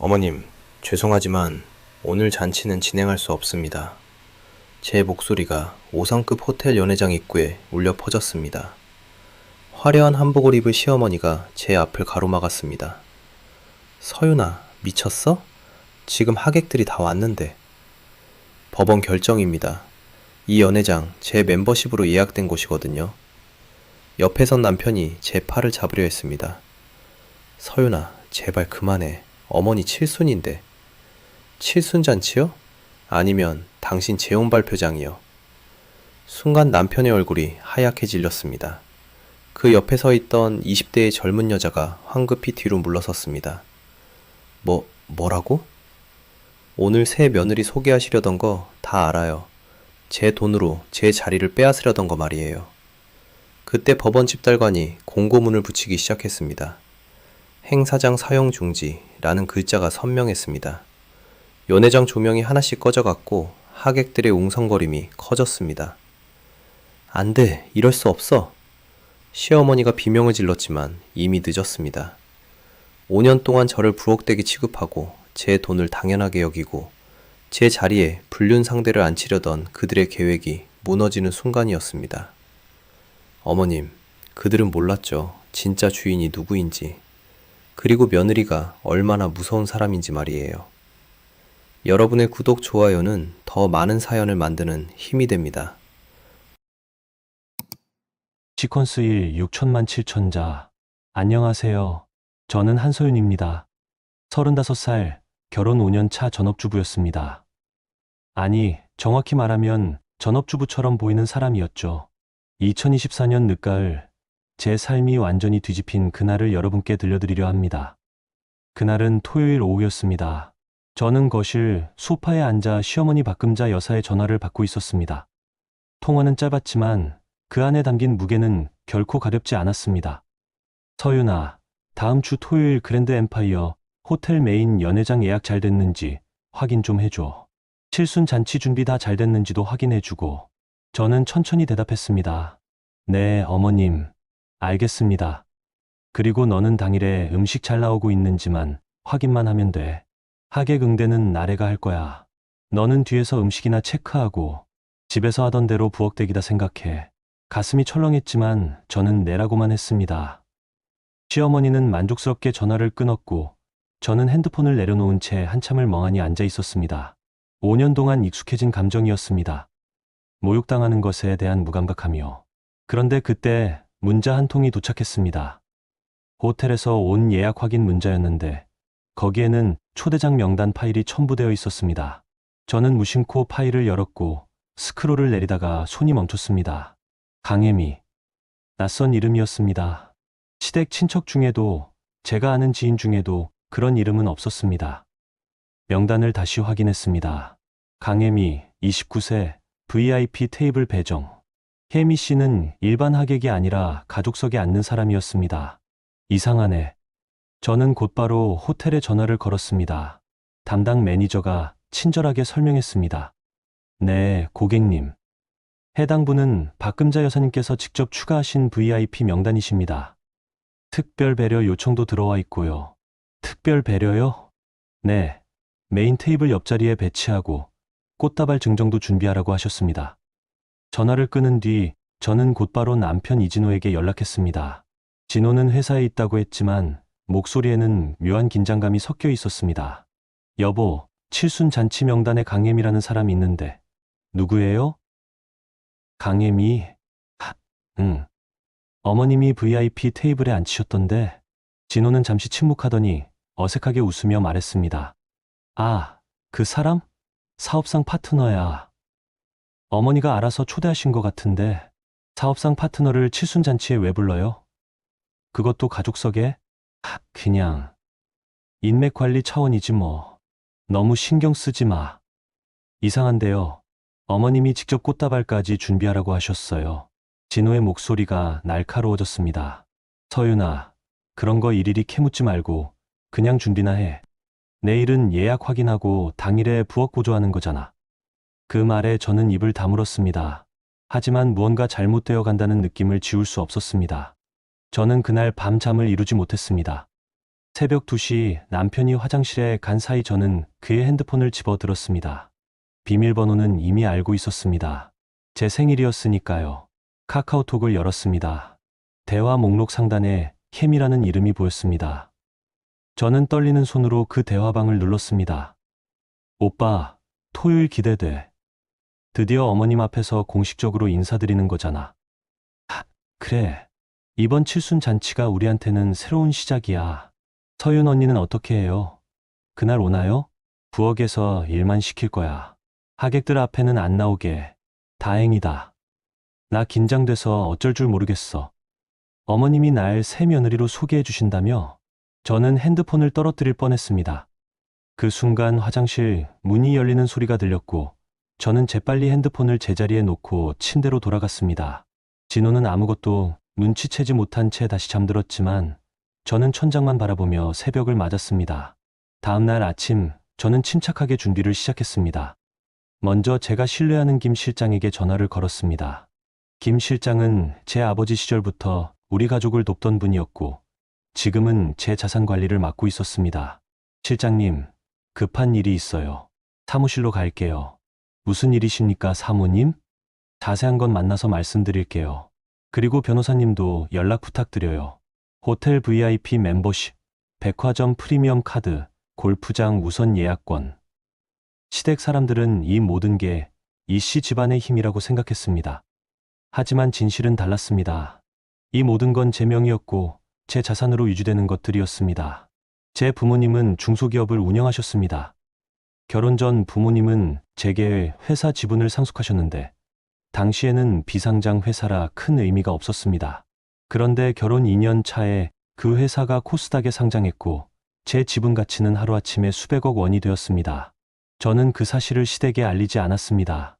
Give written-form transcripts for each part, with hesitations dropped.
어머님, 죄송하지만 오늘 잔치는 진행할 수 없습니다. 제 목소리가 5성급 호텔 연회장 입구에 울려 퍼졌습니다. 화려한 한복을 입은 시어머니가 제 앞을 가로막았습니다. 서윤아, 미쳤어? 지금 하객들이 다 왔는데. 법원 결정입니다. 이 연회장 제 멤버십으로 예약된 곳이거든요. 옆에 선 남편이 제 팔을 잡으려 했습니다. 서윤아, 제발 그만해. 어머니 칠순인데. 칠순잔치요? 아니면 당신 재혼 발표장이요. 순간 남편의 얼굴이 하얗게 질렸습니다. 그 옆에 서 있던 20대의 젊은 여자가 황급히 뒤로 물러섰습니다. 뭐라고? 오늘 새 며느리 소개하시려던 거 다 알아요. 제 돈으로 제 자리를 빼앗으려던 거 말이에요. 그때 법원 집달관이 공고문을 붙이기 시작했습니다. 행사장 사용 중지라는 글자가 선명했습니다. 연회장 조명이 하나씩 꺼져갔고 하객들의 웅성거림이 커졌습니다. 안 돼, 이럴 수 없어. 시어머니가 비명을 질렀지만 이미 늦었습니다. 5년 동안 저를 부엌대기 취급하고 제 돈을 당연하게 여기고 제 자리에 불륜 상대를 앉히려던 그들의 계획이 무너지는 순간이었습니다. 어머님, 그들은 몰랐죠. 진짜 주인이 누구인지. 그리고 며느리가 얼마나 무서운 사람인지 말이에요. 여러분의 구독, 좋아요는 더 많은 사연을 만드는 힘이 됩니다. 시퀀스 1 6천만 7천자. 안녕하세요. 저는 한소윤입니다. 35살, 결혼 5년 차 전업주부였습니다. 아니, 정확히 말하면 전업주부처럼 보이는 사람이었죠. 2024년 늦가을, 제 삶이 완전히 뒤집힌 그날을 여러분께 들려드리려 합니다. 그날은 토요일 오후였습니다. 저는 거실 소파에 앉아 시어머니 박금자 여사의 전화를 받고 있었습니다. 통화는 짧았지만 그 안에 담긴 무게는 결코 가볍지 않았습니다. 서윤아, 다음 주 토요일 그랜드 엠파이어 호텔 메인 연회장 예약 잘 됐는지 확인 좀 해줘. 칠순 잔치 준비 다 잘 됐는지도 확인해주고. 저는 천천히 대답했습니다. 네, 어머님. 알겠습니다. 그리고 너는 당일에 음식 잘 나오고 있는지만 확인만 하면 돼. 하객 응대는 나래가 할 거야. 너는 뒤에서 음식이나 체크하고 집에서 하던 대로 부엌대기다 생각해. 가슴이 철렁했지만 저는 내라고만 했습니다. 시어머니는 만족스럽게 전화를 끊었고 저는 핸드폰을 내려놓은 채 한참을 멍하니 앉아 있었습니다. 5년 동안 익숙해진 감정이었습니다. 모욕당하는 것에 대한 무감각함이요. 그런데 그때 문자 한 통이 도착했습니다. 호텔에서 온 예약 확인 문자였는데 거기에는 초대장 명단 파일이 첨부되어 있었습니다. 저는 무심코 파일을 열었고 스크롤을 내리다가 손이 멈췄습니다. 강혜미. 낯선 이름이었습니다. 시댁 친척 중에도 제가 아는 지인 중에도 그런 이름은 없었습니다. 명단을 다시 확인했습니다. 강혜미, 29세, VIP 테이블 배정. 혜미 씨는 일반 하객이 아니라 가족석에 앉는 사람이었습니다. 이상하네. 저는 곧바로 호텔에 전화를 걸었습니다. 담당 매니저가 친절하게 설명했습니다. 네, 고객님. 해당 분은 박금자 여사님께서 직접 추가하신 VIP 명단이십니다. 특별 배려 요청도 들어와 있고요. 특별 배려요? 네. 메인 테이블 옆자리에 배치하고 꽃다발 증정도 준비하라고 하셨습니다. 전화를 끊은 뒤 저는 곧바로 남편 이진호에게 연락했습니다. 진호는 회사에 있다고 했지만 목소리에는 묘한 긴장감이 섞여 있었습니다. 여보, 칠순 잔치 명단에 강혜미라는 사람이 있는데 누구예요? 강혜미? 응. 어머님이 VIP 테이블에 앉히셨던데. 진호는 잠시 침묵하더니 어색하게 웃으며 말했습니다. 아, 그 사람? 사업상 파트너야. 어머니가 알아서 초대하신 것 같은데 사업상 파트너를 칠순잔치에 왜 불러요? 그것도 가족석에? 그냥 인맥 관리 차원이지 뭐. 너무 신경 쓰지 마. 이상한데요. 어머님이 직접 꽃다발까지 준비하라고 하셨어요. 진호의 목소리가 날카로워졌습니다. 서윤아, 그런 거 일일이 캐묻지 말고 그냥 준비나 해. 내일은 예약 확인하고 당일에 부엌 보조하는 거잖아. 그 말에 저는 입을 다물었습니다. 하지만 무언가 잘못되어 간다는 느낌을 지울 수 없었습니다. 저는 그날 밤 잠을 이루지 못했습니다. 새벽 2시 남편이 화장실에 간 사이 저는 그의 핸드폰을 집어들었습니다. 비밀번호는 이미 알고 있었습니다. 제 생일이었으니까요. 카카오톡을 열었습니다. 대화 목록 상단에 캠이라는 이름이 보였습니다. 저는 떨리는 손으로 그 대화방을 눌렀습니다. 오빠, 토요일 기대돼. 드디어 어머님 앞에서 공식적으로 인사드리는 거잖아. 그래. 이번 칠순 잔치가 우리한테는 새로운 시작이야. 서윤 언니는 어떻게 해요? 그날 오나요? 부엌에서 일만 시킬 거야. 하객들 앞에는 안 나오게. 다행이다. 나 긴장돼서 어쩔 줄 모르겠어. 어머님이 날 새 며느리로 소개해 주신다며? 저는 핸드폰을 떨어뜨릴 뻔했습니다. 그 순간 화장실 문이 열리는 소리가 들렸고 저는 재빨리 핸드폰을 제자리에 놓고 침대로 돌아갔습니다. 진호는 아무것도 눈치채지 못한 채 다시 잠들었지만 저는 천장만 바라보며 새벽을 맞았습니다. 다음 날 아침 저는 침착하게 준비를 시작했습니다. 먼저 제가 신뢰하는 김 실장에게 전화를 걸었습니다. 김 실장은 제 아버지 시절부터 우리 가족을 돕던 분이었고 지금은 제 자산 관리를 맡고 있었습니다. 실장님, 급한 일이 있어요. 사무실로 갈게요. 무슨 일이십니까, 사모님? 자세한 건 만나서 말씀드릴게요. 그리고 변호사님도 연락 부탁드려요. 호텔 VIP 멤버십, 백화점 프리미엄 카드, 골프장 우선 예약권. 시댁 사람들은 이 모든 게 이씨 집안의 힘이라고 생각했습니다. 하지만 진실은 달랐습니다. 이 모든 건 제 명의였고 제 자산으로 유지되는 것들이었습니다. 제 부모님은 중소기업을 운영하셨습니다. 결혼 전 부모님은 제게 회사 지분을 상속하셨는데 당시에는 비상장 회사라 큰 의미가 없었습니다. 그런데 결혼 2년 차에 그 회사가 코스닥에 상장했고 제 지분 가치는 하루아침에 수백억 원이 되었습니다. 저는 그 사실을 시댁에 알리지 않았습니다.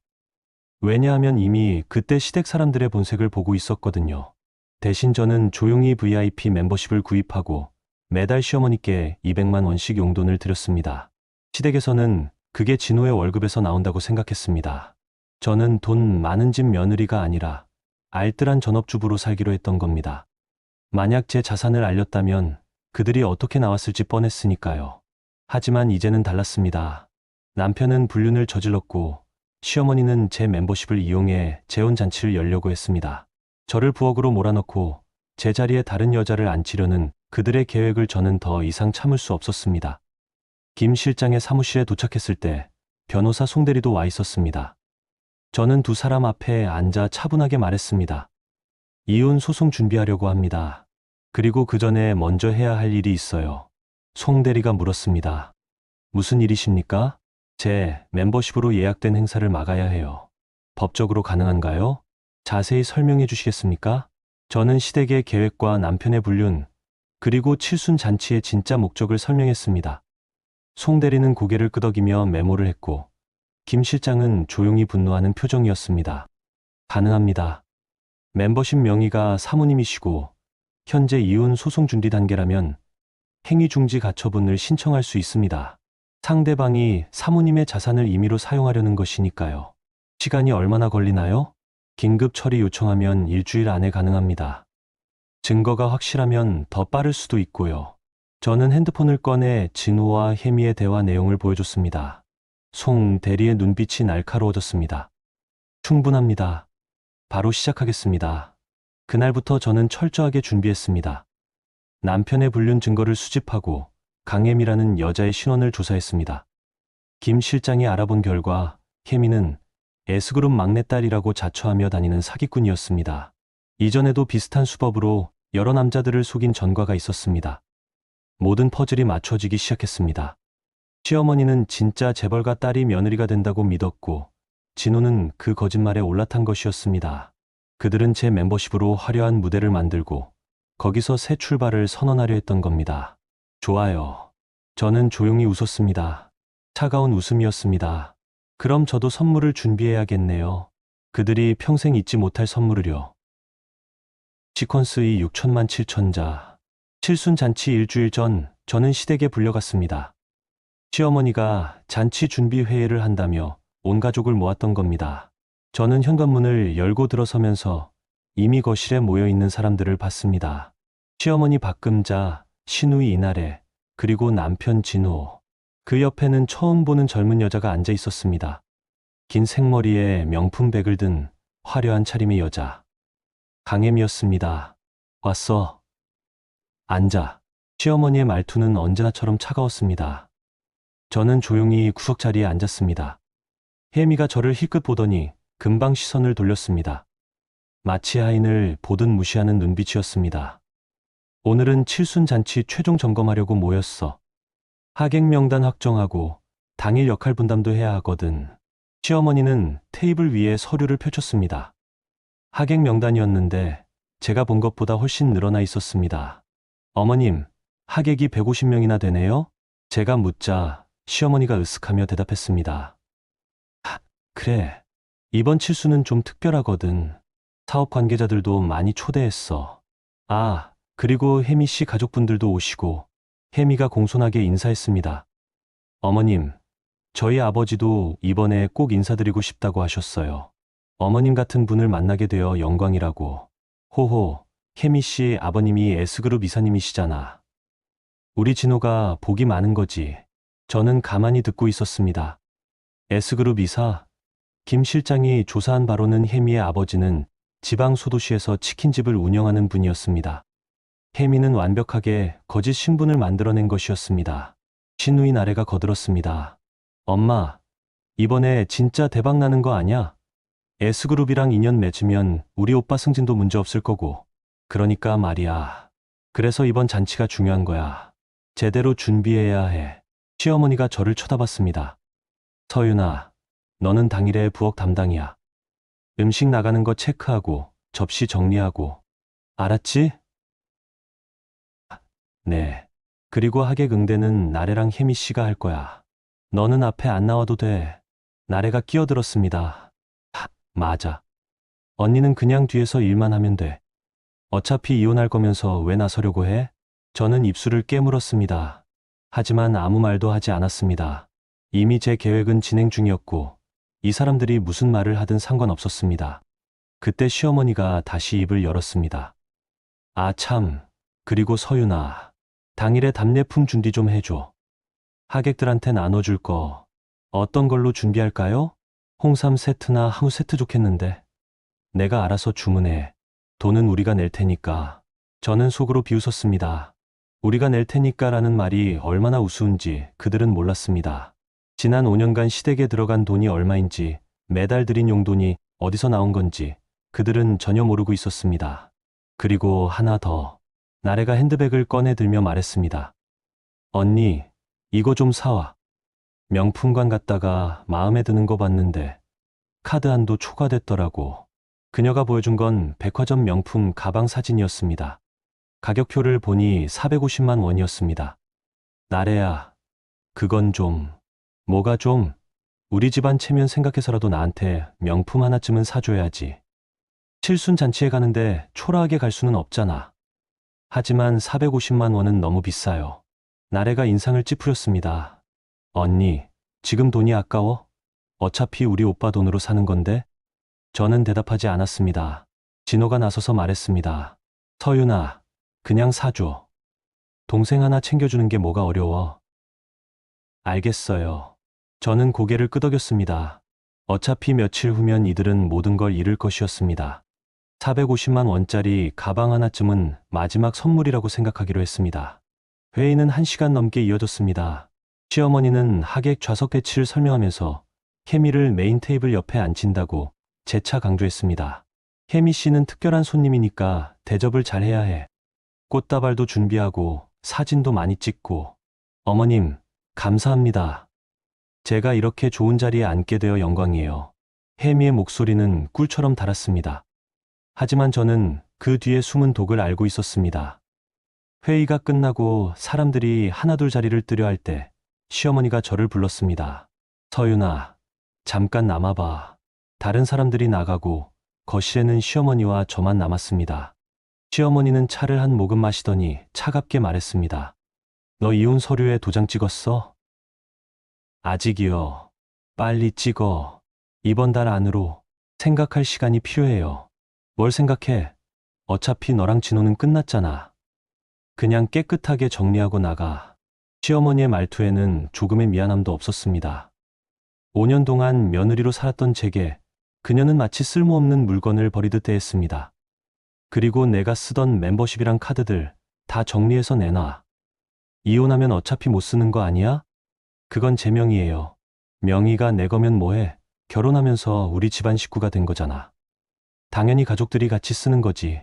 왜냐하면 이미 그때 시댁 사람들의 본색을 보고 있었거든요. 대신 저는 조용히 VIP 멤버십을 구입하고 매달 시어머니께 200만 원씩 용돈을 드렸습니다. 시댁에서는 그게 진호의 월급에서 나온다고 생각했습니다. 저는 돈 많은 집 며느리가 아니라 알뜰한 전업주부로 살기로 했던 겁니다. 만약 제 자산을 알렸다면 그들이 어떻게 나왔을지 뻔했으니까요. 하지만 이제는 달랐습니다. 남편은 불륜을 저질렀고 시어머니는 제 멤버십을 이용해 재혼잔치를 열려고 했습니다. 저를 부엌으로 몰아넣고 제 자리에 다른 여자를 앉히려는 그들의 계획을 저는 더 이상 참을 수 없었습니다. 김 실장의 사무실에 도착했을 때 변호사 송대리도 와 있었습니다. 저는 두 사람 앞에 앉아 차분하게 말했습니다. 이혼 소송 준비하려고 합니다. 그리고 그 전에 먼저 해야 할 일이 있어요. 송대리가 물었습니다. 무슨 일이십니까? 제 멤버십으로 예약된 행사를 막아야 해요. 법적으로 가능한가요? 자세히 설명해 주시겠습니까? 저는 시댁의 계획과 남편의 불륜, 그리고 칠순 잔치의 진짜 목적을 설명했습니다. 송 대리는 고개를 끄덕이며 메모를 했고 김 실장은 조용히 분노하는 표정이었습니다. 가능합니다. 멤버십 명의가 사모님이시고 현재 이혼 소송 준비 단계라면 행위중지 가처분을 신청할 수 있습니다. 상대방이 사모님의 자산을 임의로 사용하려는 것이니까요. 시간이 얼마나 걸리나요? 긴급 처리 요청하면 일주일 안에 가능합니다. 증거가 확실하면 더 빠를 수도 있고요. 저는 핸드폰을 꺼내 진호와 혜미의 대화 내용을 보여줬습니다. 송 대리의 눈빛이 날카로워졌습니다. 충분합니다. 바로 시작하겠습니다. 그날부터 저는 철저하게 준비했습니다. 남편의 불륜 증거를 수집하고 강혜미라는 여자의 신원을 조사했습니다. 김 실장이 알아본 결과 혜미는 S그룹 막내딸이라고 자처하며 다니는 사기꾼이었습니다. 이전에도 비슷한 수법으로 여러 남자들을 속인 전과가 있었습니다. 모든 퍼즐이 맞춰지기 시작했습니다. 시어머니는 진짜 재벌가 딸이 며느리가 된다고 믿었고 진호는 그 거짓말에 올라탄 것이었습니다. 그들은 제 멤버십으로 화려한 무대를 만들고 거기서 새 출발을 선언하려 했던 겁니다. 좋아요. 저는 조용히 웃었습니다. 차가운 웃음이었습니다. 그럼 저도 선물을 준비해야겠네요. 그들이 평생 잊지 못할 선물을요. 시퀀스 이 6천만 7천자. 칠순 잔치 일주일 전 저는 시댁에 불려갔습니다. 시어머니가 잔치 준비 회의를 한다며 온 가족을 모았던 겁니다. 저는 현관문을 열고 들어서면서 이미 거실에 모여 있는 사람들을 봤습니다. 시어머니 박금자, 시누이 이나래, 그리고 남편 진호. 그 옆에는 처음 보는 젊은 여자가 앉아 있었습니다. 긴 생머리에 명품백을 든 화려한 차림의 여자. 강혜미였습니다. 왔어. 앉아. 시어머니의 말투는 언제나처럼 차가웠습니다. 저는 조용히 구석 자리에 앉았습니다. 혜미가 저를 힐끗 보더니 금방 시선을 돌렸습니다. 마치 하인을 보듯 무시하는 눈빛이었습니다. 오늘은 칠순잔치 최종 점검하려고 모였어. 하객 명단 확정하고 당일 역할 분담도 해야 하거든. 시어머니는 테이블 위에 서류를 펼쳤습니다. 하객 명단이었는데 제가 본 것보다 훨씬 늘어나 있었습니다. 어머님, 하객이 150명이나 되네요? 제가 묻자 시어머니가 으쓱하며 대답했습니다. 그래. 이번 칠수는 좀 특별하거든. 사업 관계자들도 많이 초대했어. 아, 그리고 혜미 씨 가족분들도 오시고 혜미가 공손하게 인사했습니다. 어머님, 저희 아버지도 이번에 꼭 인사드리고 싶다고 하셨어요. 어머님 같은 분을 만나게 되어 영광이라고. 호호, 혜미 씨 아버님이 S그룹 이사님이시잖아. 우리 진호가 복이 많은 거지. 저는 가만히 듣고 있었습니다. S그룹 이사? 김 실장이 조사한 바로는 혜미의 아버지는 지방 소도시에서 치킨집을 운영하는 분이었습니다. 혜미는 완벽하게 거짓 신분을 만들어낸 것이었습니다. 신우인 아래가 거들었습니다. 엄마, 이번에 진짜 대박 나는 거 아냐? S그룹이랑 인연 맺으면 우리 오빠 승진도 문제 없을 거고. 그러니까 말이야. 그래서 이번 잔치가 중요한 거야. 제대로 준비해야 해. 시어머니가 저를 쳐다봤습니다. 서윤아, 너는 당일에 부엌 담당이야. 음식 나가는 거 체크하고 접시 정리하고. 알았지? 네. 그리고 하객 응대는 나래랑 혜미 씨가 할 거야. 너는 앞에 안 나와도 돼. 나래가 끼어들었습니다. 맞아. 언니는 그냥 뒤에서 일만 하면 돼. 어차피 이혼할 거면서 왜 나서려고 해? 저는 입술을 깨물었습니다. 하지만 아무 말도 하지 않았습니다. 이미 제 계획은 진행 중이었고 이 사람들이 무슨 말을 하든 상관없었습니다. 그때 시어머니가 다시 입을 열었습니다. 아 참, 그리고 서윤아, 당일에 답례품 준비 좀 해줘. 하객들한테 나눠줄 거 어떤 걸로 준비할까요? 홍삼 세트나 한우 세트 좋겠는데. 내가 알아서 주문해. 돈은 우리가 낼 테니까. 저는 속으로 비웃었습니다. 우리가 낼 테니까라는 말이 얼마나 우스운지 그들은 몰랐습니다. 지난 5년간 시댁에 들어간 돈이 얼마인지, 매달 들인 용돈이 어디서 나온 건지 그들은 전혀 모르고 있었습니다. 그리고 하나 더. 나래가 핸드백을 꺼내 들며 말했습니다. 언니, 이거 좀 사와. 명품관 갔다가 마음에 드는 거 봤는데 카드 한도 초과됐더라고. 그녀가 보여준 건 백화점 명품 가방 사진이었습니다. 가격표를 보니 450만 원이었습니다. 나래야, 그건 좀. 뭐가 좀? 우리 집안 체면 생각해서라도 나한테 명품 하나쯤은 사줘야지. 칠순 잔치에 가는데 초라하게 갈 수는 없잖아. 하지만 450만 원은 너무 비싸요. 나래가 인상을 찌푸렸습니다. 언니, 지금 돈이 아까워? 어차피 우리 오빠 돈으로 사는 건데? 저는 대답하지 않았습니다. 진호가 나서서 말했습니다. 서윤아, 그냥 사줘. 동생 하나 챙겨주는 게 뭐가 어려워. 알겠어요. 저는 고개를 끄덕였습니다. 어차피 며칠 후면 이들은 모든 걸 잃을 것이었습니다. 450만 원짜리 가방 하나쯤은 마지막 선물이라고 생각하기로 했습니다. 회의는 1시간 넘게 이어졌습니다. 시어머니는 하객 좌석 배치를 설명하면서 혜미를 메인 테이블 옆에 앉힌다고 재차 강조했습니다. 혜미 씨는 특별한 손님이니까 대접을 잘해야 해. 꽃다발도 준비하고 사진도 많이 찍고. 어머님, 감사합니다. 제가 이렇게 좋은 자리에 앉게 되어 영광이에요. 혜미의 목소리는 꿀처럼 달았습니다. 하지만 저는 그 뒤에 숨은 독을 알고 있었습니다. 회의가 끝나고 사람들이 하나둘 자리를 뜨려 할 때 시어머니가 저를 불렀습니다. 서윤아, 잠깐 남아봐. 다른 사람들이 나가고 거실에는 시어머니와 저만 남았습니다. 시어머니는 차를 한 모금 마시더니 차갑게 말했습니다. 너 이혼 서류에 도장 찍었어? 아직이요. 빨리 찍어. 이번 달 안으로. 생각할 시간이 필요해요. 뭘 생각해? 어차피 너랑 진호는 끝났잖아. 그냥 깨끗하게 정리하고 나가. 시어머니의 말투에는 조금의 미안함도 없었습니다. 5년 동안 며느리로 살았던 제게 그녀는 마치 쓸모없는 물건을 버리듯 대했습니다. 그리고 내가 쓰던 멤버십이랑 카드들 다 정리해서 내놔. 이혼하면 어차피 못 쓰는 거 아니야? 그건 제 명의예요. 명의가 내 거면 뭐해? 결혼하면서 우리 집안 식구가 된 거잖아. 당연히 가족들이 같이 쓰는 거지.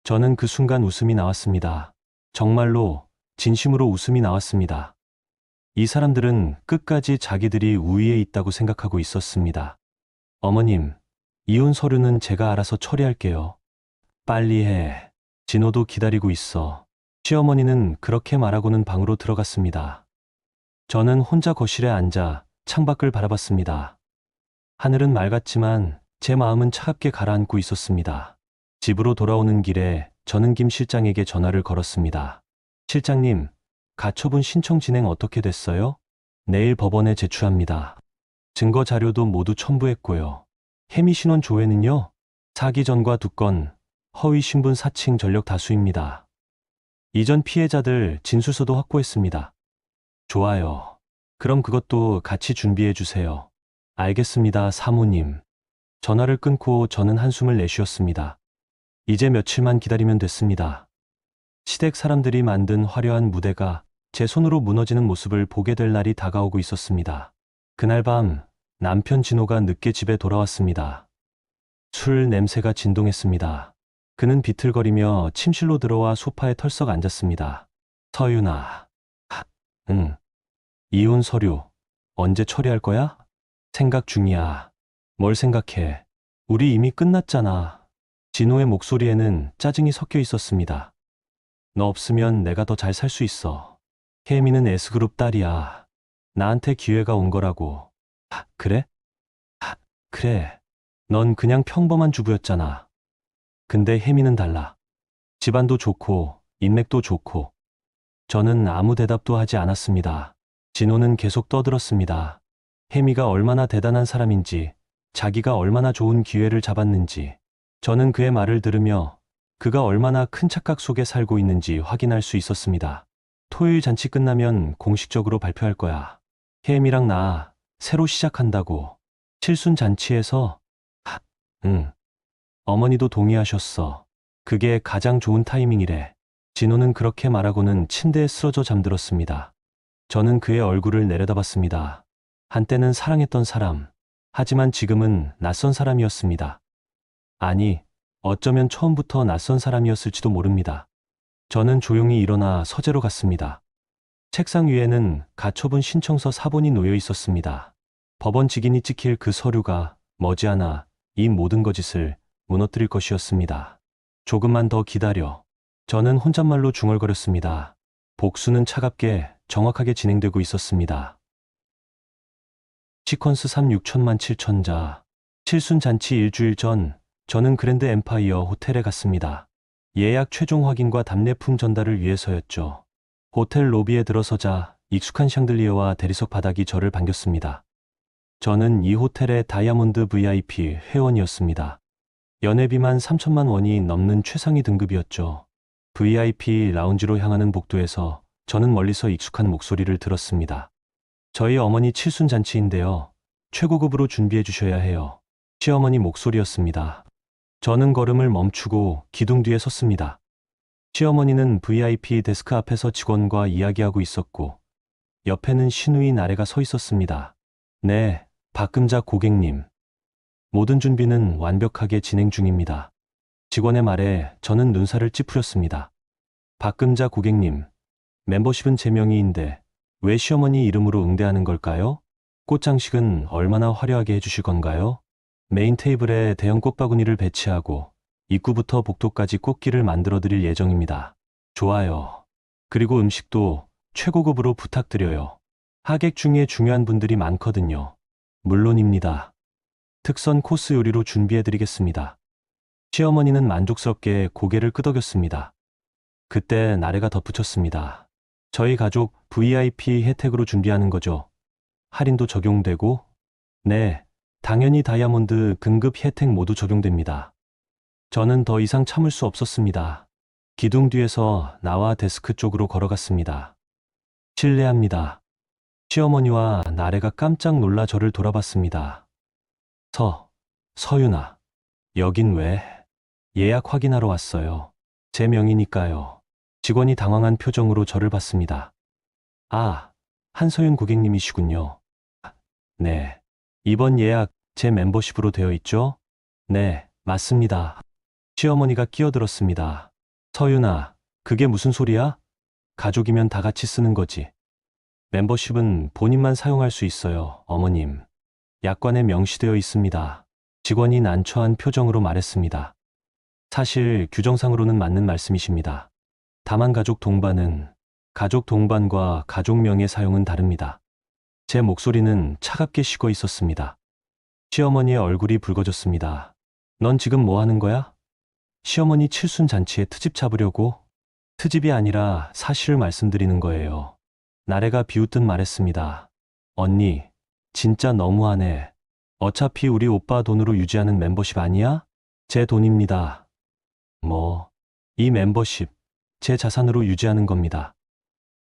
저는 그 순간 웃음이 나왔습니다. 정말로 진심으로 웃음이 나왔습니다. 이 사람들은 끝까지 자기들이 우위에 있다고 생각하고 있었습니다. 어머님, 이혼 서류는 제가 알아서 처리할게요. 빨리 해. 진호도 기다리고 있어. 시어머니는 그렇게 말하고는 방으로 들어갔습니다. 저는 혼자 거실에 앉아 창밖을 바라봤습니다. 하늘은 맑았지만 제 마음은 차갑게 가라앉고 있었습니다. 집으로 돌아오는 길에 저는 김 실장에게 전화를 걸었습니다. 실장님, 가처분 신청 진행 어떻게 됐어요? 내일 법원에 제출합니다. 증거 자료도 모두 첨부했고요. 혜미 신원 조회는요? 사기 전과 2건, 허위 신분 사칭 전력 다수입니다. 이전 피해자들 진술서도 확보했습니다. 좋아요. 그럼 그것도 같이 준비해 주세요. 알겠습니다, 사모님. 전화를 끊고 저는 한숨을 내쉬었습니다. 이제 며칠만 기다리면 됐습니다. 시댁 사람들이 만든 화려한 무대가 제 손으로 무너지는 모습을 보게 될 날이 다가오고 있었습니다. 그날 밤 남편 진호가 늦게 집에 돌아왔습니다. 술 냄새가 진동했습니다. 그는 비틀거리며 침실로 들어와 소파에 털썩 앉았습니다. 서윤아. 응. 이혼 서류 언제 처리할 거야? 생각 중이야. 뭘 생각해? 우리 이미 끝났잖아. 진호의 목소리에는 짜증이 섞여 있었습니다. 너 없으면 내가 더 잘 살 수 있어. 혜미는 S그룹 딸이야. 나한테 기회가 온 거라고. 그래? 그래. 넌 그냥 평범한 주부였잖아. 근데 혜미는 달라. 집안도 좋고 인맥도 좋고. 저는 아무 대답도 하지 않았습니다. 진호는 계속 떠들었습니다. 혜미가 얼마나 대단한 사람인지, 자기가 얼마나 좋은 기회를 잡았는지. 저는 그의 말을 들으며 그가 얼마나 큰 착각 속에 살고 있는지 확인할 수 있었습니다. 토요일 잔치 끝나면 공식적으로 발표할 거야. 혜미랑 나 새로 시작한다고. 칠순 잔치에서? 응. 어머니도 동의하셨어. 그게 가장 좋은 타이밍이래. 진호는 그렇게 말하고는 침대에 쓰러져 잠들었습니다. 저는 그의 얼굴을 내려다봤습니다. 한때는 사랑했던 사람, 하지만 지금은 낯선 사람이었습니다. 아니, 어쩌면 처음부터 낯선 사람이었을지도 모릅니다. 저는 조용히 일어나 서재로 갔습니다. 책상 위에는 가처분 신청서 사본이 놓여 있었습니다. 법원 직인이 찍힐 그 서류가 머지않아 이 모든 거짓을 무너뜨릴 것이었습니다. 조금만 더 기다려. 저는 혼잣말로 중얼거렸습니다. 복수는 차갑게 정확하게 진행되고 있었습니다. 시퀀스 3 6천만 7천자. 칠순 잔치 일주일 전 저는 그랜드 엠파이어 호텔에 갔습니다. 예약 최종 확인과 답례품 전달을 위해서였죠. 호텔 로비에 들어서자 익숙한 샹들리에와 대리석 바닥이 저를 반겼습니다. 저는 이 호텔의 다이아몬드 VIP 회원이었습니다. 연회비만 3천만 원이 넘는 최상위 등급이었죠. VIP 라운지로 향하는 복도에서 저는 멀리서 익숙한 목소리를 들었습니다. 저희 어머니 칠순 잔치인데요. 최고급으로 준비해 주셔야 해요. 시어머니 목소리였습니다. 저는 걸음을 멈추고 기둥 뒤에 섰습니다. 시어머니는 VIP 데스크 앞에서 직원과 이야기하고 있었고 옆에는 시누이 나래가 서 있었습니다. 네, 박금자 고객님. 모든 준비는 완벽하게 진행 중입니다. 직원의 말에 저는 눈살을 찌푸렸습니다. 박금자 고객님, 멤버십은 제 명의인데 왜 시어머니 이름으로 응대하는 걸까요? 꽃장식은 얼마나 화려하게 해주실 건가요? 메인 테이블에 대형 꽃바구니를 배치하고 입구부터 복도까지 꽃길을 만들어 드릴 예정입니다. 좋아요. 그리고 음식도 최고급으로 부탁드려요. 하객 중에 중요한 분들이 많거든요. 물론입니다. 특선 코스 요리로 준비해 드리겠습니다. 시어머니는 만족스럽게 고개를 끄덕였습니다. 그때 나래가 덧붙였습니다. 저희 가족 VIP 혜택으로 준비하는 거죠. 할인도 적용되고? 네, 당연히 다이아몬드 등급 혜택 모두 적용됩니다. 저는 더 이상 참을 수 없었습니다. 기둥 뒤에서 나와 데스크 쪽으로 걸어갔습니다. 실례합니다. 시어머니와 나래가 깜짝 놀라 저를 돌아봤습니다. 서윤아, 여긴 왜? 예약 확인하러 왔어요. 제 명이니까요. 직원이 당황한 표정으로 저를 봤습니다. 아, 한서윤 고객님이시군요. 네. 이번 예약 제 멤버십으로 되어 있죠? 네, 맞습니다. 시어머니가 끼어들었습니다. 서윤아, 그게 무슨 소리야? 가족이면 다 같이 쓰는 거지. 멤버십은 본인만 사용할 수 있어요, 어머님. 약관에 명시되어 있습니다. 직원이 난처한 표정으로 말했습니다. 사실 규정상으로는 맞는 말씀이십니다. 다만 가족 동반과 가족명의 사용은 다릅니다. 제 목소리는 차갑게 식어 있었습니다. 시어머니의 얼굴이 붉어졌습니다. 넌 지금 뭐 하는 거야? 시어머니 칠순잔치에 트집 잡으려고? 트집이 아니라 사실을 말씀드리는 거예요. 나래가 비웃듯 말했습니다. 언니, 진짜 너무하네. 어차피 우리 오빠 돈으로 유지하는 멤버십 아니야? 제 돈입니다. 이 멤버십, 제 자산으로 유지하는 겁니다.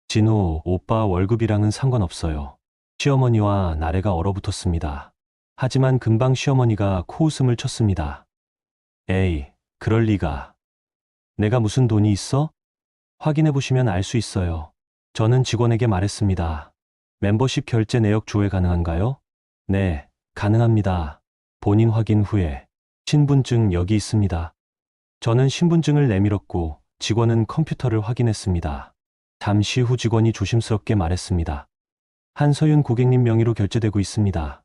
진호, 오빠 월급이랑은 상관없어요. 시어머니와 나래가 얼어붙었습니다. 하지만 금방 시어머니가 코웃음을 쳤습니다. 에이, 그럴 리가. 내가 무슨 돈이 있어? 확인해 보시면 알 수 있어요. 저는 직원에게 말했습니다. 멤버십 결제 내역 조회 가능한가요? 네, 가능합니다. 본인 확인 후에 신분증 여기 있습니다. 저는 신분증을 내밀었고 직원은 컴퓨터를 확인했습니다. 잠시 후 직원이 조심스럽게 말했습니다. 한서윤 고객님 명의로 결제되고 있습니다.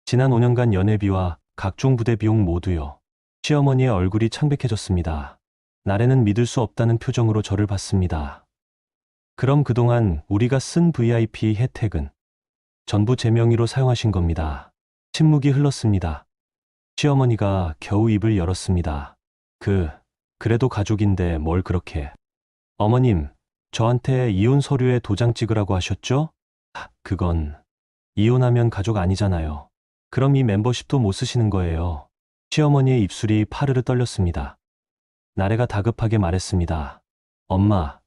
지난 5년간 연회비와 각종 부대 비용 모두요. 시어머니의 얼굴이 창백해졌습니다. 나래는 믿을 수 없다는 표정으로 저를 봤습니다. 그럼 그동안 우리가 쓴 VIP 혜택은 전부 제 명의로 사용하신 겁니다. 침묵이 흘렀습니다. 시어머니가 겨우 입을 열었습니다. 그래도 가족인데 뭘 그렇게. 어머님, 저한테 이혼 서류에 도장 찍으라고 하셨죠? 그건 이혼하면 가족 아니잖아요. 그럼 이 멤버십도 못 쓰시는 거예요. 시어머니의 입술이 파르르 떨렸습니다. 나래가 다급하게 말했습니다. 엄마,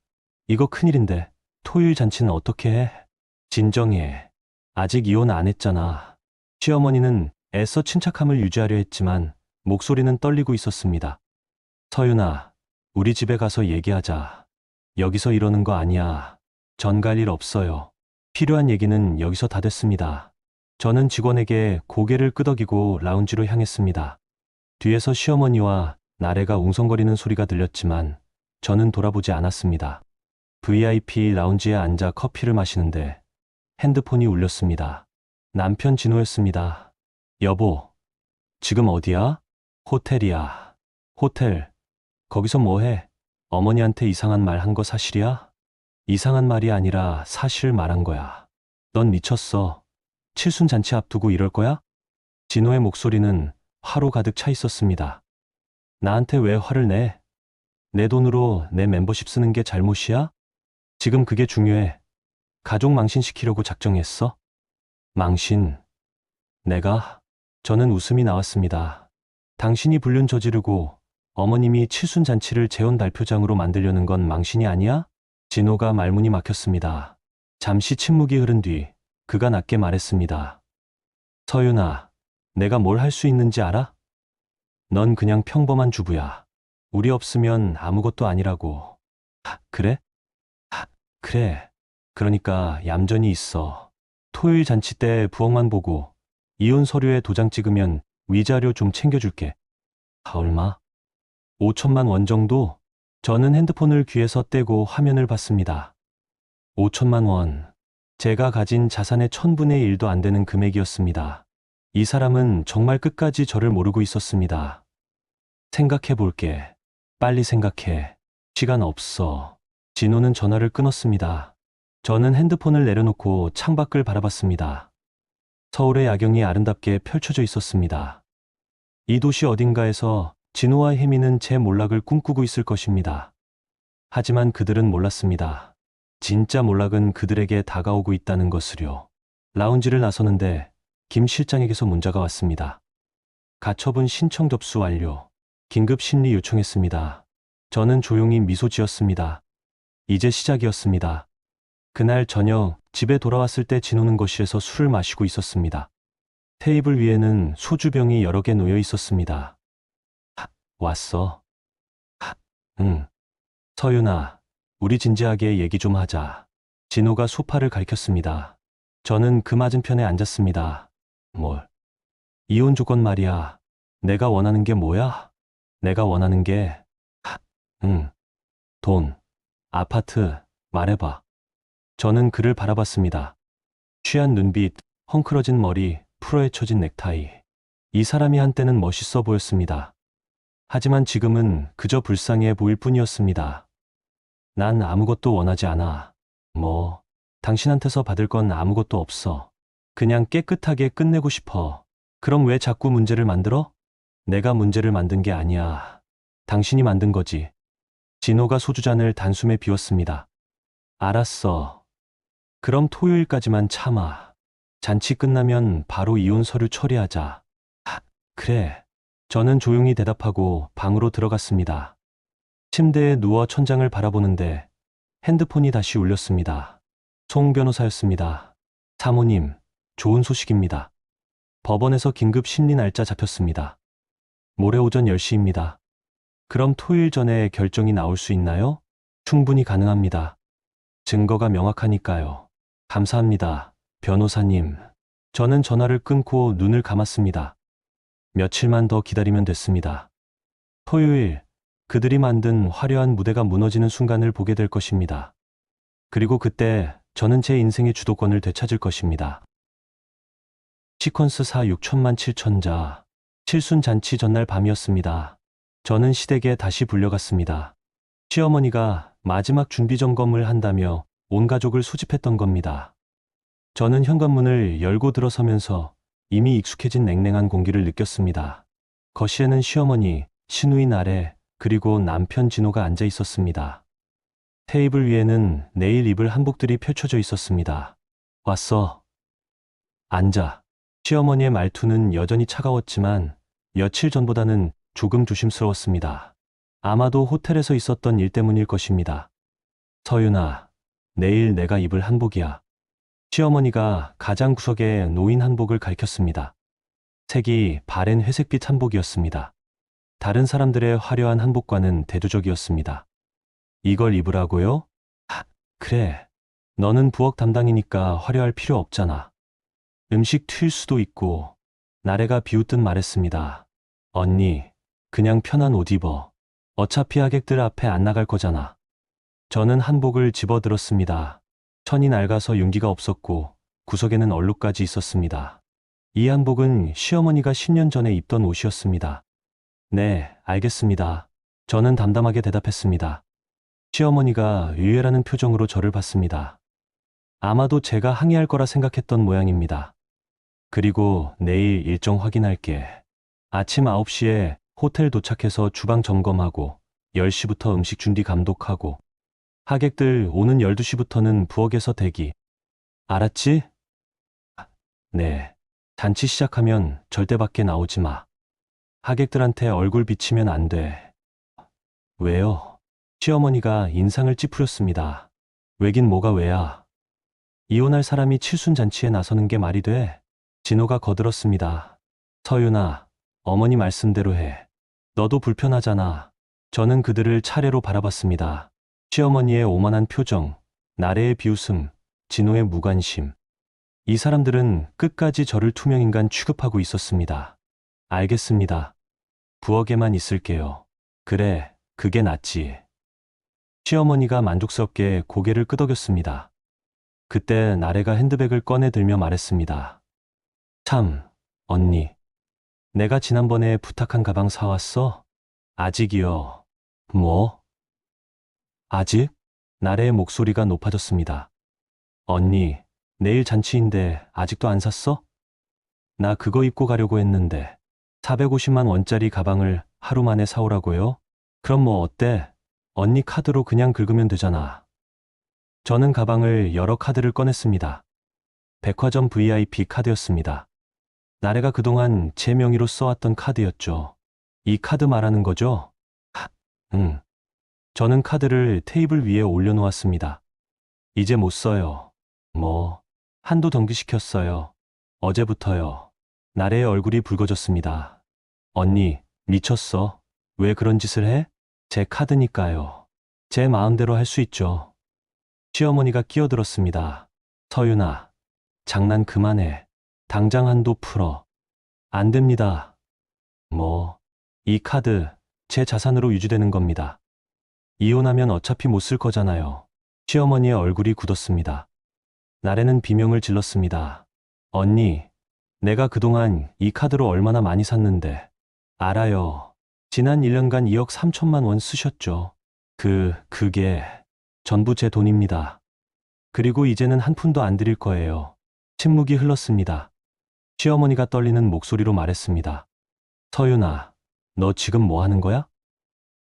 이거 큰일인데 토요일 잔치는 어떻게 해? 진정해. 아직 이혼 안 했잖아. 시어머니는 애써 침착함을 유지하려 했지만 목소리는 떨리고 있었습니다. 서윤아, 우리 집에 가서 얘기하자. 여기서 이러는 거 아니야. 전 갈 일 없어요. 필요한 얘기는 여기서 다 됐습니다. 저는 직원에게 고개를 끄덕이고 라운지로 향했습니다. 뒤에서 시어머니와 나래가 웅성거리는 소리가 들렸지만 저는 돌아보지 않았습니다. VIP 라운지에 앉아 커피를 마시는데 핸드폰이 울렸습니다. 남편 진호였습니다. 여보, 지금 어디야? 호텔이야. 호텔. 거기서 뭐해? 어머니한테 이상한 말 한 거 사실이야? 이상한 말이 아니라 사실 말한 거야. 넌 미쳤어. 칠순잔치 앞두고 이럴 거야? 진호의 목소리는 화로 가득 차 있었습니다. 나한테 왜 화를 내? 내 돈으로 내 멤버십 쓰는 게 잘못이야? 지금 그게 중요해. 가족 망신시키려고 작정했어? 망신. 저는 웃음이 나왔습니다. 당신이 불륜 저지르고 어머님이 칠순잔치를 재혼 달표장으로 만들려는 건 망신이 아니야? 진호가 말문이 막혔습니다. 잠시 침묵이 흐른 뒤 그가 낮게 말했습니다. 서윤아, 내가 뭘 할 수 있는지 알아? 넌 그냥 평범한 주부야. 우리 없으면 아무것도 아니라고. 그래? 그래. 그러니까 얌전히 있어. 토요일 잔치 때 부엌만 보고 이혼 서류에 도장 찍으면 위자료 좀 챙겨줄게. 얼마? 5천만 원 정도? 저는 핸드폰을 귀에서 떼고 화면을 봤습니다. 5천만 원. 제가 가진 자산의 1000분의 1도 안 되는 금액이었습니다. 이 사람은 정말 끝까지 저를 모르고 있었습니다. 생각해 볼게. 빨리 생각해. 시간 없어. 진호는 전화를 끊었습니다. 저는 핸드폰을 내려놓고 창밖을 바라봤습니다. 서울의 야경이 아름답게 펼쳐져 있었습니다. 이 도시 어딘가에서 진호와 혜미는 제 몰락을 꿈꾸고 있을 것입니다. 하지만 그들은 몰랐습니다. 진짜 몰락은 그들에게 다가오고 있다는 것을요. 라운지를 나서는데 김 실장에게서 문자가 왔습니다. 가처분 신청 접수 완료. 긴급 심리 요청했습니다. 저는 조용히 미소 지었습니다. 이제 시작이었습니다. 그날 저녁 집에 돌아왔을 때 진호는 거실에서 술을 마시고 있었습니다. 테이블 위에는 소주병이 여러 개 놓여 있었습니다. 왔어. 응. 서윤아, 우리 진지하게 얘기 좀 하자. 진호가 소파를 가리켰습니다. 저는 그 맞은편에 앉았습니다. 뭘? 이혼 조건 말이야. 내가 원하는 게 뭐야? 내가 원하는 게, 응. 돈, 아파트, 말해봐. 저는 그를 바라봤습니다. 취한 눈빛, 헝클어진 머리, 풀어헤쳐진 넥타이. 이 사람이 한때는 멋있어 보였습니다. 하지만 지금은 그저 불쌍해 보일 뿐이었습니다. 난 아무것도 원하지 않아. 뭐, 당신한테서 받을 건 아무것도 없어. 그냥 깨끗하게 끝내고 싶어. 그럼 왜 자꾸 문제를 만들어? 내가 문제를 만든 게 아니야. 당신이 만든 거지. 진호가 소주잔을 단숨에 비웠습니다. 알았어. 그럼 토요일까지만 참아. 잔치 끝나면 바로 이혼 서류 처리하자. 그래. 저는 조용히 대답하고 방으로 들어갔습니다. 침대에 누워 천장을 바라보는데 핸드폰이 다시 울렸습니다. 송 변호사였습니다. 사모님, 좋은 소식입니다. 법원에서 긴급 심리 날짜 잡혔습니다. 모레 오전 10시입니다. 그럼 토요일 전에 결정이 나올 수 있나요? 충분히 가능합니다. 증거가 명확하니까요. 감사합니다, 변호사님. 저는 전화를 끊고 눈을 감았습니다. 며칠만 더 기다리면 됐습니다. 토요일, 그들이 만든 화려한 무대가 무너지는 순간을 보게 될 것입니다. 그리고 그때 저는 제 인생의 주도권을 되찾을 것입니다. 시퀀스 4 6천만 7천자. 칠순잔치 전날 밤이었습니다. 저는 시댁에 다시 불려갔습니다. 시어머니가 마지막 준비 점검을 한다며 온 가족을 소집했던 겁니다. 저는 현관문을 열고 들어서면서 이미 익숙해진 냉랭한 공기를 느꼈습니다. 거실에는 시어머니, 시누이 나래, 그리고 남편 진호가 앉아 있었습니다. 테이블 위에는 내일 입을 한복들이 펼쳐져 있었습니다. 왔어. 앉아. 시어머니의 말투는 여전히 차가웠지만 며칠 전보다는 조금 조심스러웠습니다. 아마도 호텔에서 있었던 일 때문일 것입니다. 서윤아, 내일 내가 입을 한복이야. 시어머니가 가장 구석에 놓인 한복을 가리켰습니다. 색이 바랜 회색빛 한복이었습니다. 다른 사람들의 화려한 한복과는 대조적이었습니다. 이걸 입으라고요? 그래. 너는 부엌 담당이니까 화려할 필요 없잖아. 음식 튈 수도 있고. 나래가 비웃듯 말했습니다. 언니, 그냥 편한 옷 입어. 어차피 하객들 앞에 안 나갈 거잖아. 저는 한복을 집어들었습니다. 천이 낡아서 윤기가 없었고 구석에는 얼룩까지 있었습니다. 이 한복은 시어머니가 10년 전에 입던 옷이었습니다. 네, 알겠습니다. 저는 담담하게 대답했습니다. 시어머니가 의외라는 표정으로 저를 봤습니다. 아마도 제가 항의할 거라 생각했던 모양입니다. 그리고 내일 일정 확인할게. 아침 9시에 호텔 도착해서 주방 점검하고 10시부터 음식 준비 감독하고 하객들 오는 12시부터는 부엌에서 대기. 알았지? 네. 잔치 시작하면 절대 밖에 나오지 마. 하객들한테 얼굴 비치면 안 돼. 왜요? 시어머니가 인상을 찌푸렸습니다. 왜긴 뭐가 왜야? 이혼할 사람이 칠순잔치에 나서는 게 말이 돼? 진호가 거들었습니다. 서윤아, 어머니 말씀대로 해. 너도 불편하잖아. 저는 그들을 차례로 바라봤습니다. 시어머니의 오만한 표정, 나래의 비웃음, 진호의 무관심. 이 사람들은 끝까지 저를 투명인간 취급하고 있었습니다. 알겠습니다. 부엌에만 있을게요. 그래, 그게 낫지. 시어머니가 만족스럽게 고개를 끄덕였습니다. 그때 나래가 핸드백을 꺼내 들며 말했습니다. 참, 언니. 내가 지난번에 부탁한 가방 사왔어? 아직이요. 뭐? 아직? 나래의 목소리가 높아졌습니다. 언니, 내일 잔치인데 아직도 안 샀어? 나 그거 입고 가려고 했는데 450만 원짜리 가방을 하루 만에 사오라고요? 그럼 뭐 어때? 언니 카드로 그냥 긁으면 되잖아. 저는 가방을 여러 카드를 꺼냈습니다. 백화점 VIP 카드였습니다. 나래가 그동안 제 명의로 써왔던 카드였죠. 이 카드 말하는 거죠? 응. 저는 카드를 테이블 위에 올려놓았습니다. 이제 못 써요. 뭐, 한도 정지시켰어요. 어제부터요. 나래의 얼굴이 붉어졌습니다. 언니, 미쳤어? 왜 그런 짓을 해? 제 카드니까요. 제 마음대로 할 수 있죠. 시어머니가 끼어들었습니다. 서윤아, 장난 그만해. 당장 한도 풀어. 안 됩니다. 뭐, 이 카드, 제 자산으로 유지되는 겁니다. 이혼하면 어차피 못 쓸 거잖아요. 시어머니의 얼굴이 굳었습니다. 나래는 비명을 질렀습니다. 언니, 내가 그동안 이 카드로 얼마나 많이 샀는데. 알아요. 지난 1년간 2억 3천만 원 쓰셨죠. 그게 전부 제 돈입니다. 그리고 이제는 한 푼도 안 드릴 거예요. 침묵이 흘렀습니다. 시어머니가 떨리는 목소리로 말했습니다. 서윤아, 너 지금 뭐 하는 거야?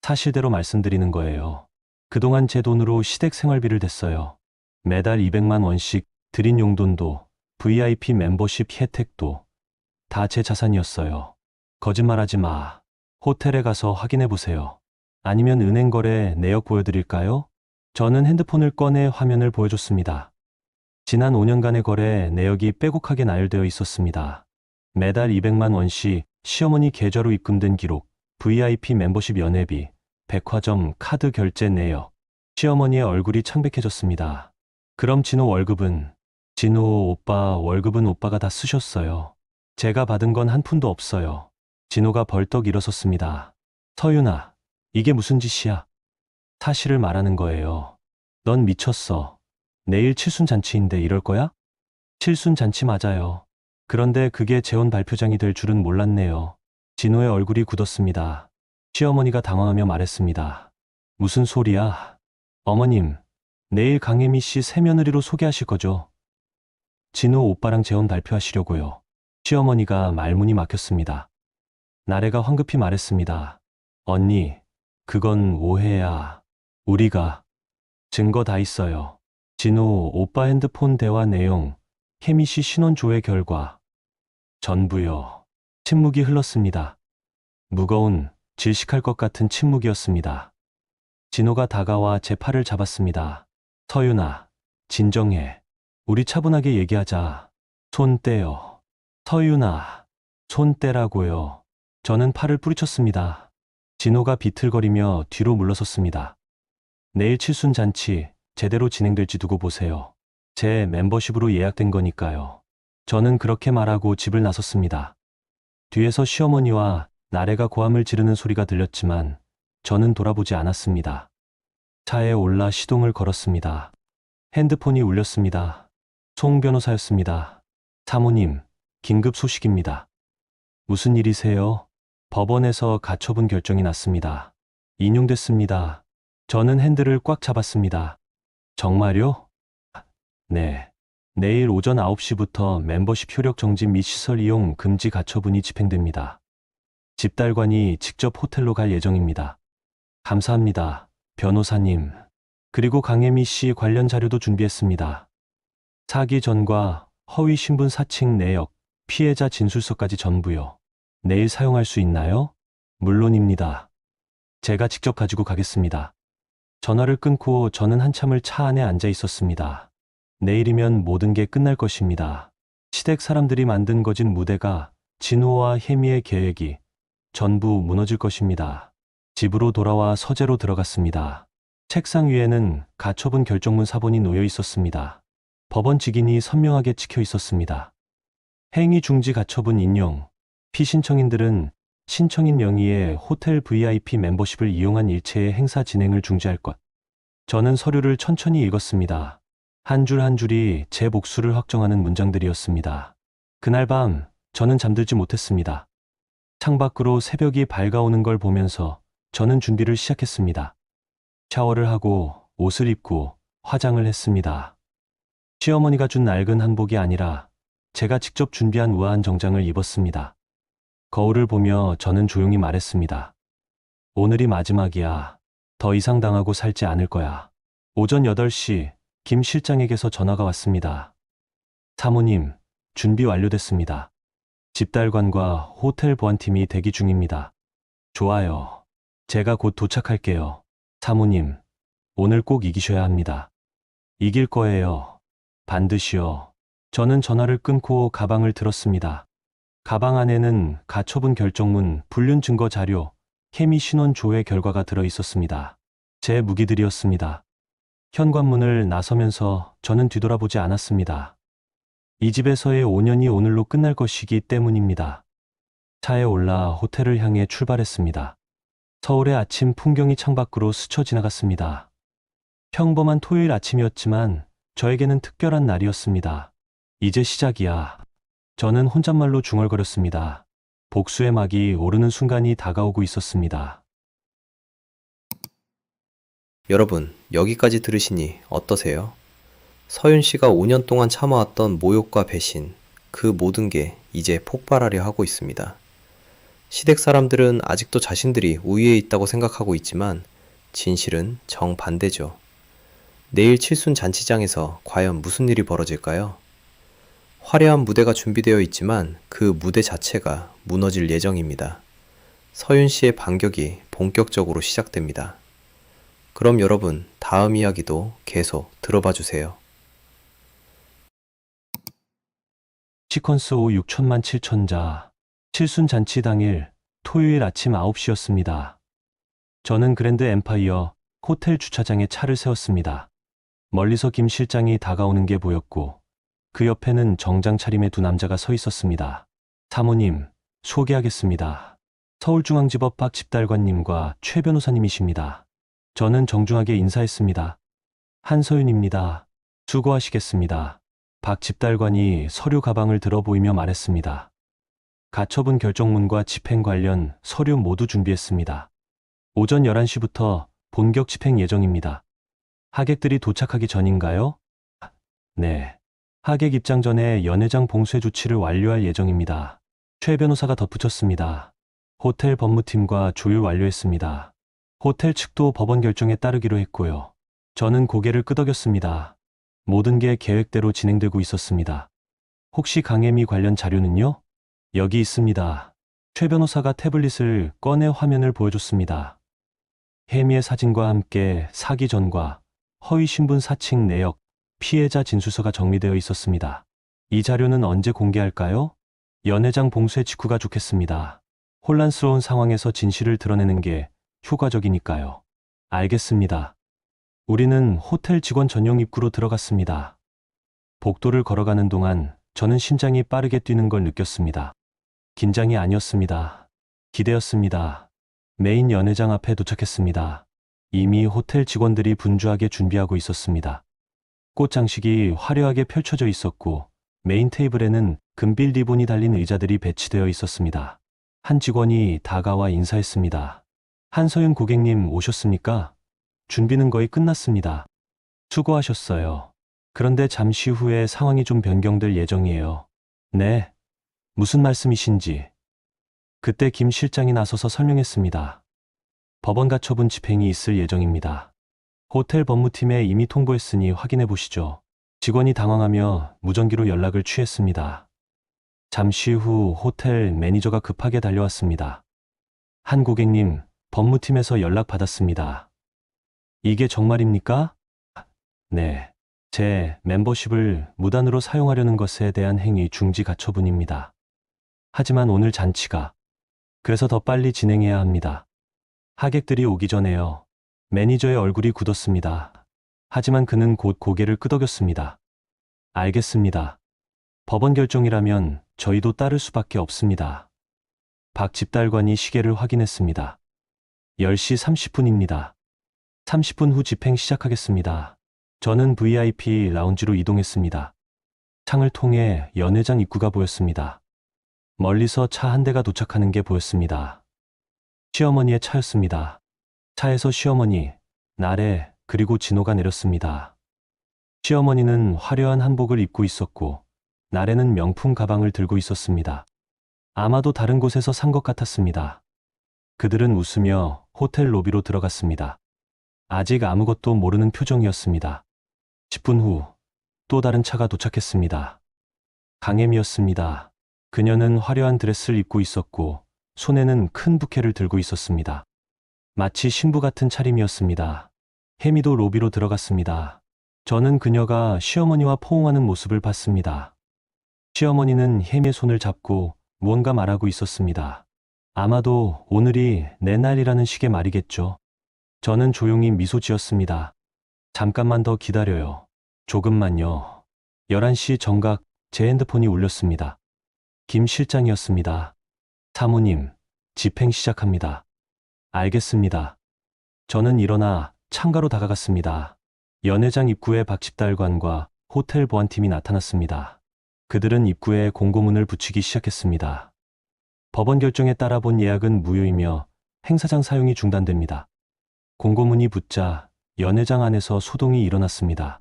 사실대로 말씀드리는 거예요. 그동안 제 돈으로 시댁 생활비를 댔어요. 매달 200만 원씩 드린 용돈도 VIP 멤버십 혜택도 다 제 자산이었어요. 거짓말하지 마. 호텔에 가서 확인해 보세요. 아니면 은행 거래 내역 보여드릴까요? 저는 핸드폰을 꺼내 화면을 보여줬습니다. 지난 5년간의 거래 내역이 빼곡하게 나열되어 있었습니다. 매달 200만 원씩 시어머니 계좌로 입금된 기록, VIP 멤버십 연회비, 백화점 카드 결제 내역. 시어머니의 얼굴이 창백해졌습니다. 그럼 진호 오빠 월급은 오빠가 다 쓰셨어요. 제가 받은 건 한 푼도 없어요. 진호가 벌떡 일어섰습니다. 서윤아, 이게 무슨 짓이야? 사실을 말하는 거예요. 넌 미쳤어. 내일 칠순잔치인데 이럴 거야? 칠순잔치 맞아요. 그런데 그게 재혼 발표장이 될 줄은 몰랐네요. 진호의 얼굴이 굳었습니다. 시어머니가 당황하며 말했습니다. 무슨 소리야? 어머님, 내일 강혜미 씨 새며느리로 소개하실 거죠? 진호 오빠랑 재혼 발표하시려고요. 시어머니가 말문이 막혔습니다. 나래가 황급히 말했습니다. 언니, 그건 오해야. 우리가 증거 다 있어요. 진호 오빠 핸드폰 대화 내용, 혜미 씨 신원 조회 결과. 전부요. 침묵이 흘렀습니다. 무거운, 질식할 것 같은 침묵이었습니다. 진호가 다가와 제 팔을 잡았습니다. 서윤아, 진정해. 우리 차분하게 얘기하자. 손 떼요. 서윤아, 손 떼라고요. 저는 팔을 뿌리쳤습니다. 진호가 비틀거리며 뒤로 물러섰습니다. 내일 칠순잔치 제대로 진행될지 두고 보세요. 제 멤버십으로 예약된 거니까요. 저는 그렇게 말하고 집을 나섰습니다. 뒤에서 시어머니와 나래가 고함을 지르는 소리가 들렸지만 저는 돌아보지 않았습니다. 차에 올라 시동을 걸었습니다. 핸드폰이 울렸습니다. 송 변호사였습니다. 사모님, 긴급 소식입니다. 무슨 일이세요? 법원에서 가처분 결정이 났습니다. 인용됐습니다. 저는 핸들을 꽉 잡았습니다. 정말요? 네. 내일 오전 9시부터 멤버십 효력 정지 및 시설 이용 금지 가처분이 집행됩니다. 집달관이 직접 호텔로 갈 예정입니다. 감사합니다, 변호사님. 그리고 강혜미 씨 관련 자료도 준비했습니다. 사기 전과 허위 신분 사칭 내역, 피해자 진술서까지 전부요. 내일 사용할 수 있나요? 물론입니다. 제가 직접 가지고 가겠습니다. 전화를 끊고 저는 한참을 차 안에 앉아 있었습니다. 내일이면 모든 게 끝날 것입니다. 시댁 사람들이 만든 거짓 무대가, 진호와 혜미의 계획이 전부 무너질 것입니다. 집으로 돌아와 서재로 들어갔습니다. 책상 위에는 가처분 결정문 사본이 놓여 있었습니다. 법원 직인이 선명하게 찍혀 있었습니다. 행위 중지 가처분 인용. 피신청인들은 신청인 명의의 호텔 VIP 멤버십을 이용한 일체의 행사 진행을 중지할 것. 저는 서류를 천천히 읽었습니다. 한 줄 한 줄이 제 복수를 확정하는 문장들이었습니다. 그날 밤 저는 잠들지 못했습니다. 창밖으로 새벽이 밝아오는 걸 보면서 저는 준비를 시작했습니다. 샤워를 하고 옷을 입고 화장을 했습니다. 시어머니가 준 낡은 한복이 아니라 제가 직접 준비한 우아한 정장을 입었습니다. 거울을 보며 저는 조용히 말했습니다. 오늘이 마지막이야. 더 이상 당하고 살지 않을 거야. 오전 8시 김 실장에게서 전화가 왔습니다. 사모님, 준비 완료됐습니다. 집달관과 호텔 보안팀이 대기 중입니다. 좋아요. 제가 곧 도착할게요. 사모님, 오늘 꼭 이기셔야 합니다. 이길 거예요. 반드시요. 저는 전화를 끊고 가방을 들었습니다. 가방 안에는 가처분 결정문, 불륜 증거 자료, 케미 신원 조회 결과가 들어 있었습니다. 제 무기들이었습니다. 현관문을 나서면서 저는 뒤돌아보지 않았습니다. 이 집에서의 5년이 오늘로 끝날 것이기 때문입니다. 차에 올라 호텔을 향해 출발했습니다. 서울의 아침 풍경이 창밖으로 스쳐 지나갔습니다. 평범한 토요일 아침이었지만 저에게는 특별한 날이었습니다. 이제 시작이야. 저는 혼잣말로 중얼거렸습니다. 복수의 막이 오르는 순간이 다가오고 있었습니다. 여러분, 여기까지 들으시니 어떠세요? 서윤 씨가 5년 동안 참아왔던 모욕과 배신, 그 모든 게 이제 폭발하려 하고 있습니다. 시댁 사람들은 아직도 자신들이 우위에 있다고 생각하고 있지만 진실은 정반대죠. 내일 칠순 잔치장에서 과연 무슨 일이 벌어질까요? 화려한 무대가 준비되어 있지만 그 무대 자체가 무너질 예정입니다. 서윤 씨의 반격이 본격적으로 시작됩니다. 그럼 여러분, 다음 이야기도 계속 들어봐 주세요. 시퀀스 5 6천만 7천자. 칠순 잔치 당일 토요일 아침 9시였습니다. 저는 그랜드 엠파이어 호텔 주차장에 차를 세웠습니다. 멀리서 김 실장이 다가오는 게 보였고 그 옆에는 정장 차림의 두 남자가 서 있었습니다. 사모님, 소개하겠습니다. 서울중앙지법 박 집달관님과 최 변호사님이십니다. 저는 정중하게 인사했습니다. 한서윤입니다. 수고하시겠습니다. 박 집달관이 서류 가방을 들어 보이며 말했습니다. 가처분 결정문과 집행 관련 서류 모두 준비했습니다. 오전 11시부터 본격 집행 예정입니다. 하객들이 도착하기 전인가요? 네. 하객 입장 전에 연회장 봉쇄 조치를 완료할 예정입니다. 최 변호사가 덧붙였습니다. 호텔 법무팀과 조율 완료했습니다. 호텔 측도 법원 결정에 따르기로 했고요. 저는 고개를 끄덕였습니다. 모든 게 계획대로 진행되고 있었습니다. 혹시 강혜미 관련 자료는요? 여기 있습니다. 최 변호사가 태블릿을 꺼내 화면을 보여줬습니다. 혜미의 사진과 함께 사기 전과 허위 신분 사칭 내역, 피해자 진술서가 정리되어 있었습니다. 이 자료는 언제 공개할까요? 연회장 봉쇄 직후가 좋겠습니다. 혼란스러운 상황에서 진실을 드러내는 게 효과적이니까요. 알겠습니다. 우리는 호텔 직원 전용 입구로 들어갔습니다. 복도를 걸어가는 동안 저는 심장이 빠르게 뛰는 걸 느꼈습니다. 긴장이 아니었습니다. 기대였습니다. 메인 연회장 앞에 도착했습니다. 이미 호텔 직원들이 분주하게 준비하고 있었습니다. 꽃 장식이 화려하게 펼쳐져 있었고 메인 테이블에는 금빛 리본이 달린 의자들이 배치되어 있었습니다. 한 직원이 다가와 인사했습니다. 한서윤 고객님 오셨습니까? 준비는 거의 끝났습니다. 수고하셨어요. 그런데 잠시 후에 상황이 좀 변경될 예정이에요. 네. 무슨 말씀이신지. 그때 김 실장이 나서서 설명했습니다. 법원 가처분 집행이 있을 예정입니다. 호텔 법무팀에 이미 통보했으니 확인해 보시죠. 직원이 당황하며 무전기로 연락을 취했습니다. 잠시 후 호텔 매니저가 급하게 달려왔습니다. 한 고객님, 법무팀에서 연락 받았습니다. 이게 정말입니까? 네. 제 멤버십을 무단으로 사용하려는 것에 대한 행위 중지 가처분입니다. 하지만 오늘 잔치가 그래서 더 빨리 진행해야 합니다. 하객들이 오기 전에요. 매니저의 얼굴이 굳었습니다. 하지만 그는 곧 고개를 끄덕였습니다. 알겠습니다. 법원 결정이라면 저희도 따를 수밖에 없습니다. 박 집달관이 시계를 확인했습니다. 10시 30분입니다. 30분 후 집행 시작하겠습니다. 저는 VIP 라운지로 이동했습니다. 창을 통해 연회장 입구가 보였습니다. 멀리서 차 한 대가 도착하는 게 보였습니다. 시어머니의 차였습니다. 차에서 시어머니, 나래, 그리고 진호가 내렸습니다. 시어머니는 화려한 한복을 입고 있었고 나래는 명품 가방을 들고 있었습니다. 아마도 다른 곳에서 산 것 같았습니다. 그들은 웃으며 호텔 로비로 들어갔습니다. 아직 아무것도 모르는 표정이었습니다. 10분 후 또 다른 차가 도착했습니다. 강혜미였습니다. 그녀는 화려한 드레스를 입고 있었고 손에는 큰 부케를 들고 있었습니다. 마치 신부 같은 차림이었습니다. 혜미도 로비로 들어갔습니다. 저는 그녀가 시어머니와 포옹하는 모습을 봤습니다. 시어머니는 혜미의 손을 잡고 무언가 말하고 있었습니다. 아마도 오늘이 내 날이라는 식의 말이겠죠. 저는 조용히 미소 지었습니다. 잠깐만 더 기다려요. 조금만요. 11시 정각 제 핸드폰이 울렸습니다. 김 실장이었습니다. 사모님, 집행 시작합니다. 알겠습니다. 저는 일어나 창가로 다가갔습니다. 연회장 입구에 박집달관과 호텔 보안팀이 나타났습니다. 그들은 입구에 공고문을 붙이기 시작했습니다. 법원 결정에 따라 본 예약은 무효이며 행사장 사용이 중단됩니다. 공고문이 붙자 연회장 안에서 소동이 일어났습니다.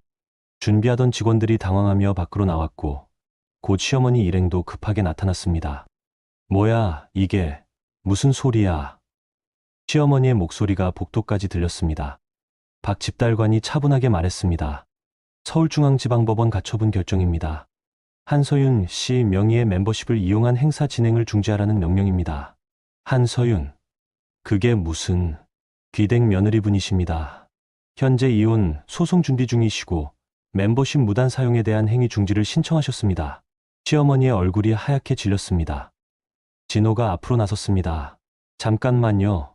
준비하던 직원들이 당황하며 밖으로 나왔고 곧 시어머니 일행도 급하게 나타났습니다. 뭐야, 이게 무슨 소리야? 시어머니의 목소리가 복도까지 들렸습니다. 박 집달관이 차분하게 말했습니다. 서울중앙지방법원 가처분 결정입니다. 한서윤 씨 명의의 멤버십을 이용한 행사 진행을 중지하라는 명령입니다. 한서윤, 그게 무슨 귀댁 며느리분이십니다. 현재 이혼 소송 준비 중이시고 멤버십 무단 사용에 대한 행위 중지를 신청하셨습니다. 시어머니의 얼굴이 하얗게 질렸습니다. 진호가 앞으로 나섰습니다. 잠깐만요.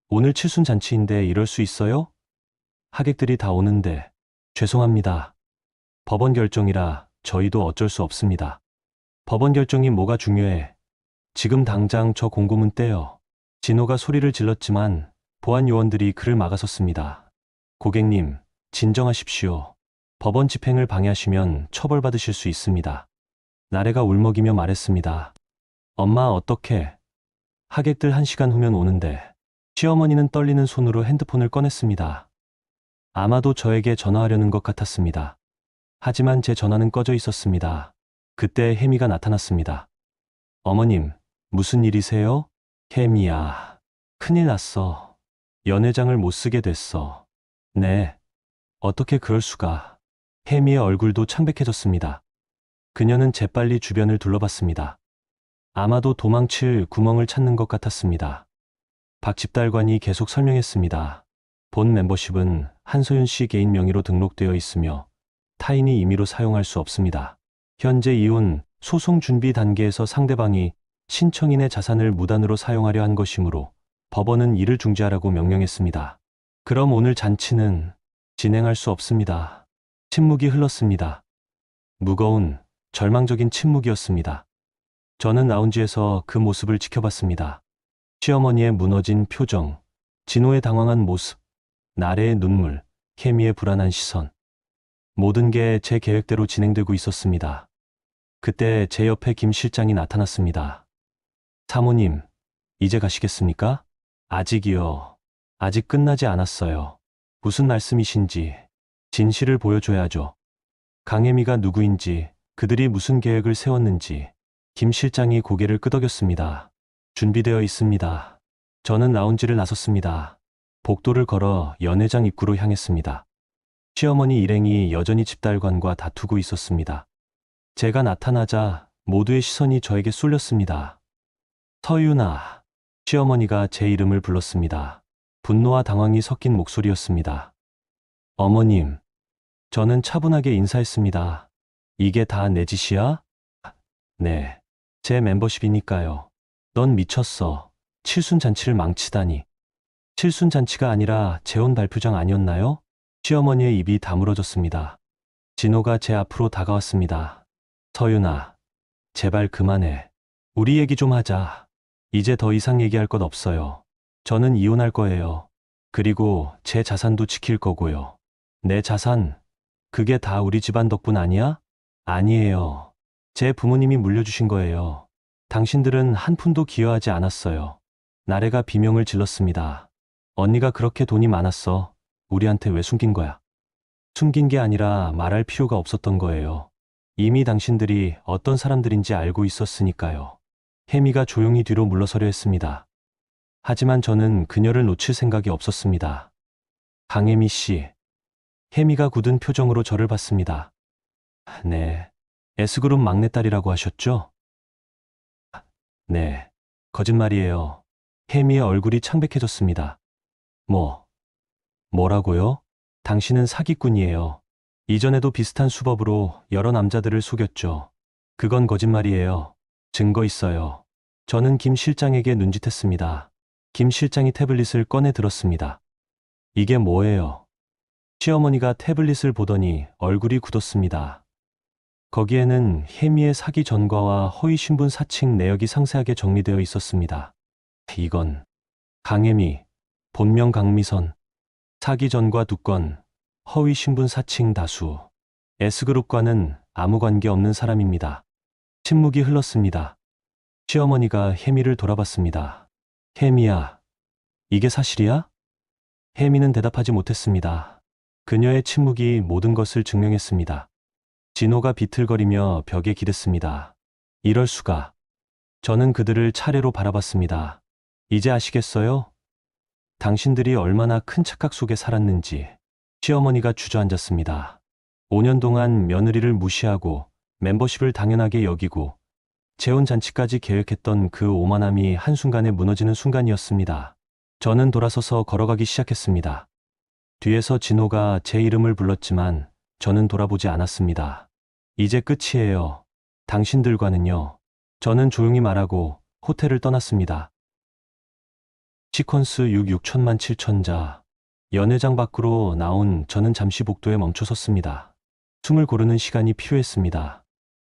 오늘 칠순잔치인데 이럴 수 있어요? 하객들이 다 오는데 죄송합니다. 법원 결정이라 저희도 어쩔 수 없습니다. 법원 결정이 뭐가 중요해? 지금 당장 저 공고문 떼요. 진호가 소리를 질렀지만 보안 요원들이 그를 막아섰습니다. 고객님, 진정하십시오. 법원 집행을 방해하시면 처벌받으실 수 있습니다. 나래가 울먹이며 말했습니다. 엄마 어떡해? 하객들 1시간 후면 오는데. 시어머니는 떨리는 손으로 핸드폰을 꺼냈습니다. 아마도 저에게 전화하려는 것 같았습니다. 하지만 제 전화는 꺼져 있었습니다. 그때 혜미가 나타났습니다. 어머님, 무슨 일이세요? 혜미야, 큰일 났어. 연회장을 못 쓰게 됐어. 네, 어떻게 그럴 수가. 혜미의 얼굴도 창백해졌습니다. 그녀는 재빨리 주변을 둘러봤습니다. 아마도 도망칠 구멍을 찾는 것 같았습니다. 박 집달관이 계속 설명했습니다. 본 멤버십은 한소윤 씨 개인 명의로 등록되어 있으며 타인이 임의로 사용할 수 없습니다. 현재 이혼 소송 준비 단계에서 상대방이 신청인의 자산을 무단으로 사용하려 한 것이므로 법원은 이를 중지하라고 명령했습니다. 그럼 오늘 잔치는 진행할 수 없습니다. 침묵이 흘렀습니다. 무거운 절망적인 침묵이었습니다. 저는 라운지에서 그 모습을 지켜봤습니다. 시어머니의 무너진 표정, 진호의 당황한 모습, 나래의 눈물, 혜미의 불안한 시선. 모든 게 제 계획대로 진행되고 있었습니다. 그때 제 옆에 김 실장이 나타났습니다. 사모님, 이제 가시겠습니까? 아직이요. 아직 끝나지 않았어요. 무슨 말씀이신지 진실을 보여줘야죠. 강혜미가 누구인지, 그들이 무슨 계획을 세웠는지. 김 실장이 고개를 끄덕였습니다. 준비되어 있습니다. 저는 라운지를 나섰습니다. 복도를 걸어 연회장 입구로 향했습니다. 시어머니 일행이 여전히 집달관과 다투고 있었습니다. 제가 나타나자 모두의 시선이 저에게 쏠렸습니다. 서윤아. 시어머니가 제 이름을 불렀습니다. 분노와 당황이 섞인 목소리였습니다. 어머님. 저는 차분하게 인사했습니다. 이게 다 내 짓이야? 네. 제 멤버십이니까요. 넌 미쳤어. 칠순잔치를 망치다니. 칠순잔치가 아니라 재혼 발표장 아니었나요? 시어머니의 입이 다물어졌습니다. 진호가 제 앞으로 다가왔습니다. 서윤아, 제발 그만해. 우리 얘기 좀 하자. 이제 더 이상 얘기할 것 없어요. 저는 이혼할 거예요. 그리고 제 자산도 지킬 거고요. 내 자산, 그게 다 우리 집안 덕분 아니야? 아니에요. 제 부모님이 물려주신 거예요. 당신들은 한 푼도 기여하지 않았어요. 나래가 비명을 질렀습니다. 언니가 그렇게 돈이 많았어. 우리한테 왜 숨긴 거야? 숨긴 게 아니라 말할 필요가 없었던 거예요. 이미 당신들이 어떤 사람들인지 알고 있었으니까요. 혜미가 조용히 뒤로 물러서려 했습니다. 하지만 저는 그녀를 놓칠 생각이 없었습니다. 강혜미 씨. 혜미가 굳은 표정으로 저를 봤습니다. 네. S그룹 막내딸이라고 하셨죠? 네. 거짓말이에요. 혜미의 얼굴이 창백해졌습니다. 뭐라고요? 당신은 사기꾼이에요. 이전에도 비슷한 수법으로 여러 남자들을 속였죠. 그건 거짓말이에요. 증거 있어요. 저는 김 실장에게 눈짓했습니다. 김 실장이 태블릿을 꺼내 들었습니다. 이게 뭐예요? 시어머니가 태블릿을 보더니 얼굴이 굳었습니다. 거기에는 혜미의 사기 전과와 허위 신분 사칭 내역이 상세하게 정리되어 있었습니다. 이건 강혜미, 본명 강미선, 사기 전과 2건, 허위 신분 사칭 다수. S그룹과는 아무 관계 없는 사람입니다. 침묵이 흘렀습니다. 시어머니가 혜미를 돌아봤습니다. 혜미야, 이게 사실이야? 혜미는 대답하지 못했습니다. 그녀의 침묵이 모든 것을 증명했습니다. 진호가 비틀거리며 벽에 기댔습니다. 이럴 수가. 저는 그들을 차례로 바라봤습니다. 이제 아시겠어요? 당신들이 얼마나 큰 착각 속에 살았는지. 시어머니가 주저앉았습니다. 5년 동안 며느리를 무시하고 멤버십을 당연하게 여기고 재혼 잔치까지 계획했던 그 오만함이 한순간에 무너지는 순간이었습니다. 저는 돌아서서 걸어가기 시작했습니다. 뒤에서 진호가 제 이름을 불렀지만 저는 돌아보지 않았습니다. 이제 끝이에요. 당신들과는요. 저는 조용히 말하고 호텔을 떠났습니다. 시퀀스 6천만 7천자. 연회장 밖으로 나온 저는 잠시 복도에 멈춰 섰습니다. 숨을 고르는 시간이 필요했습니다.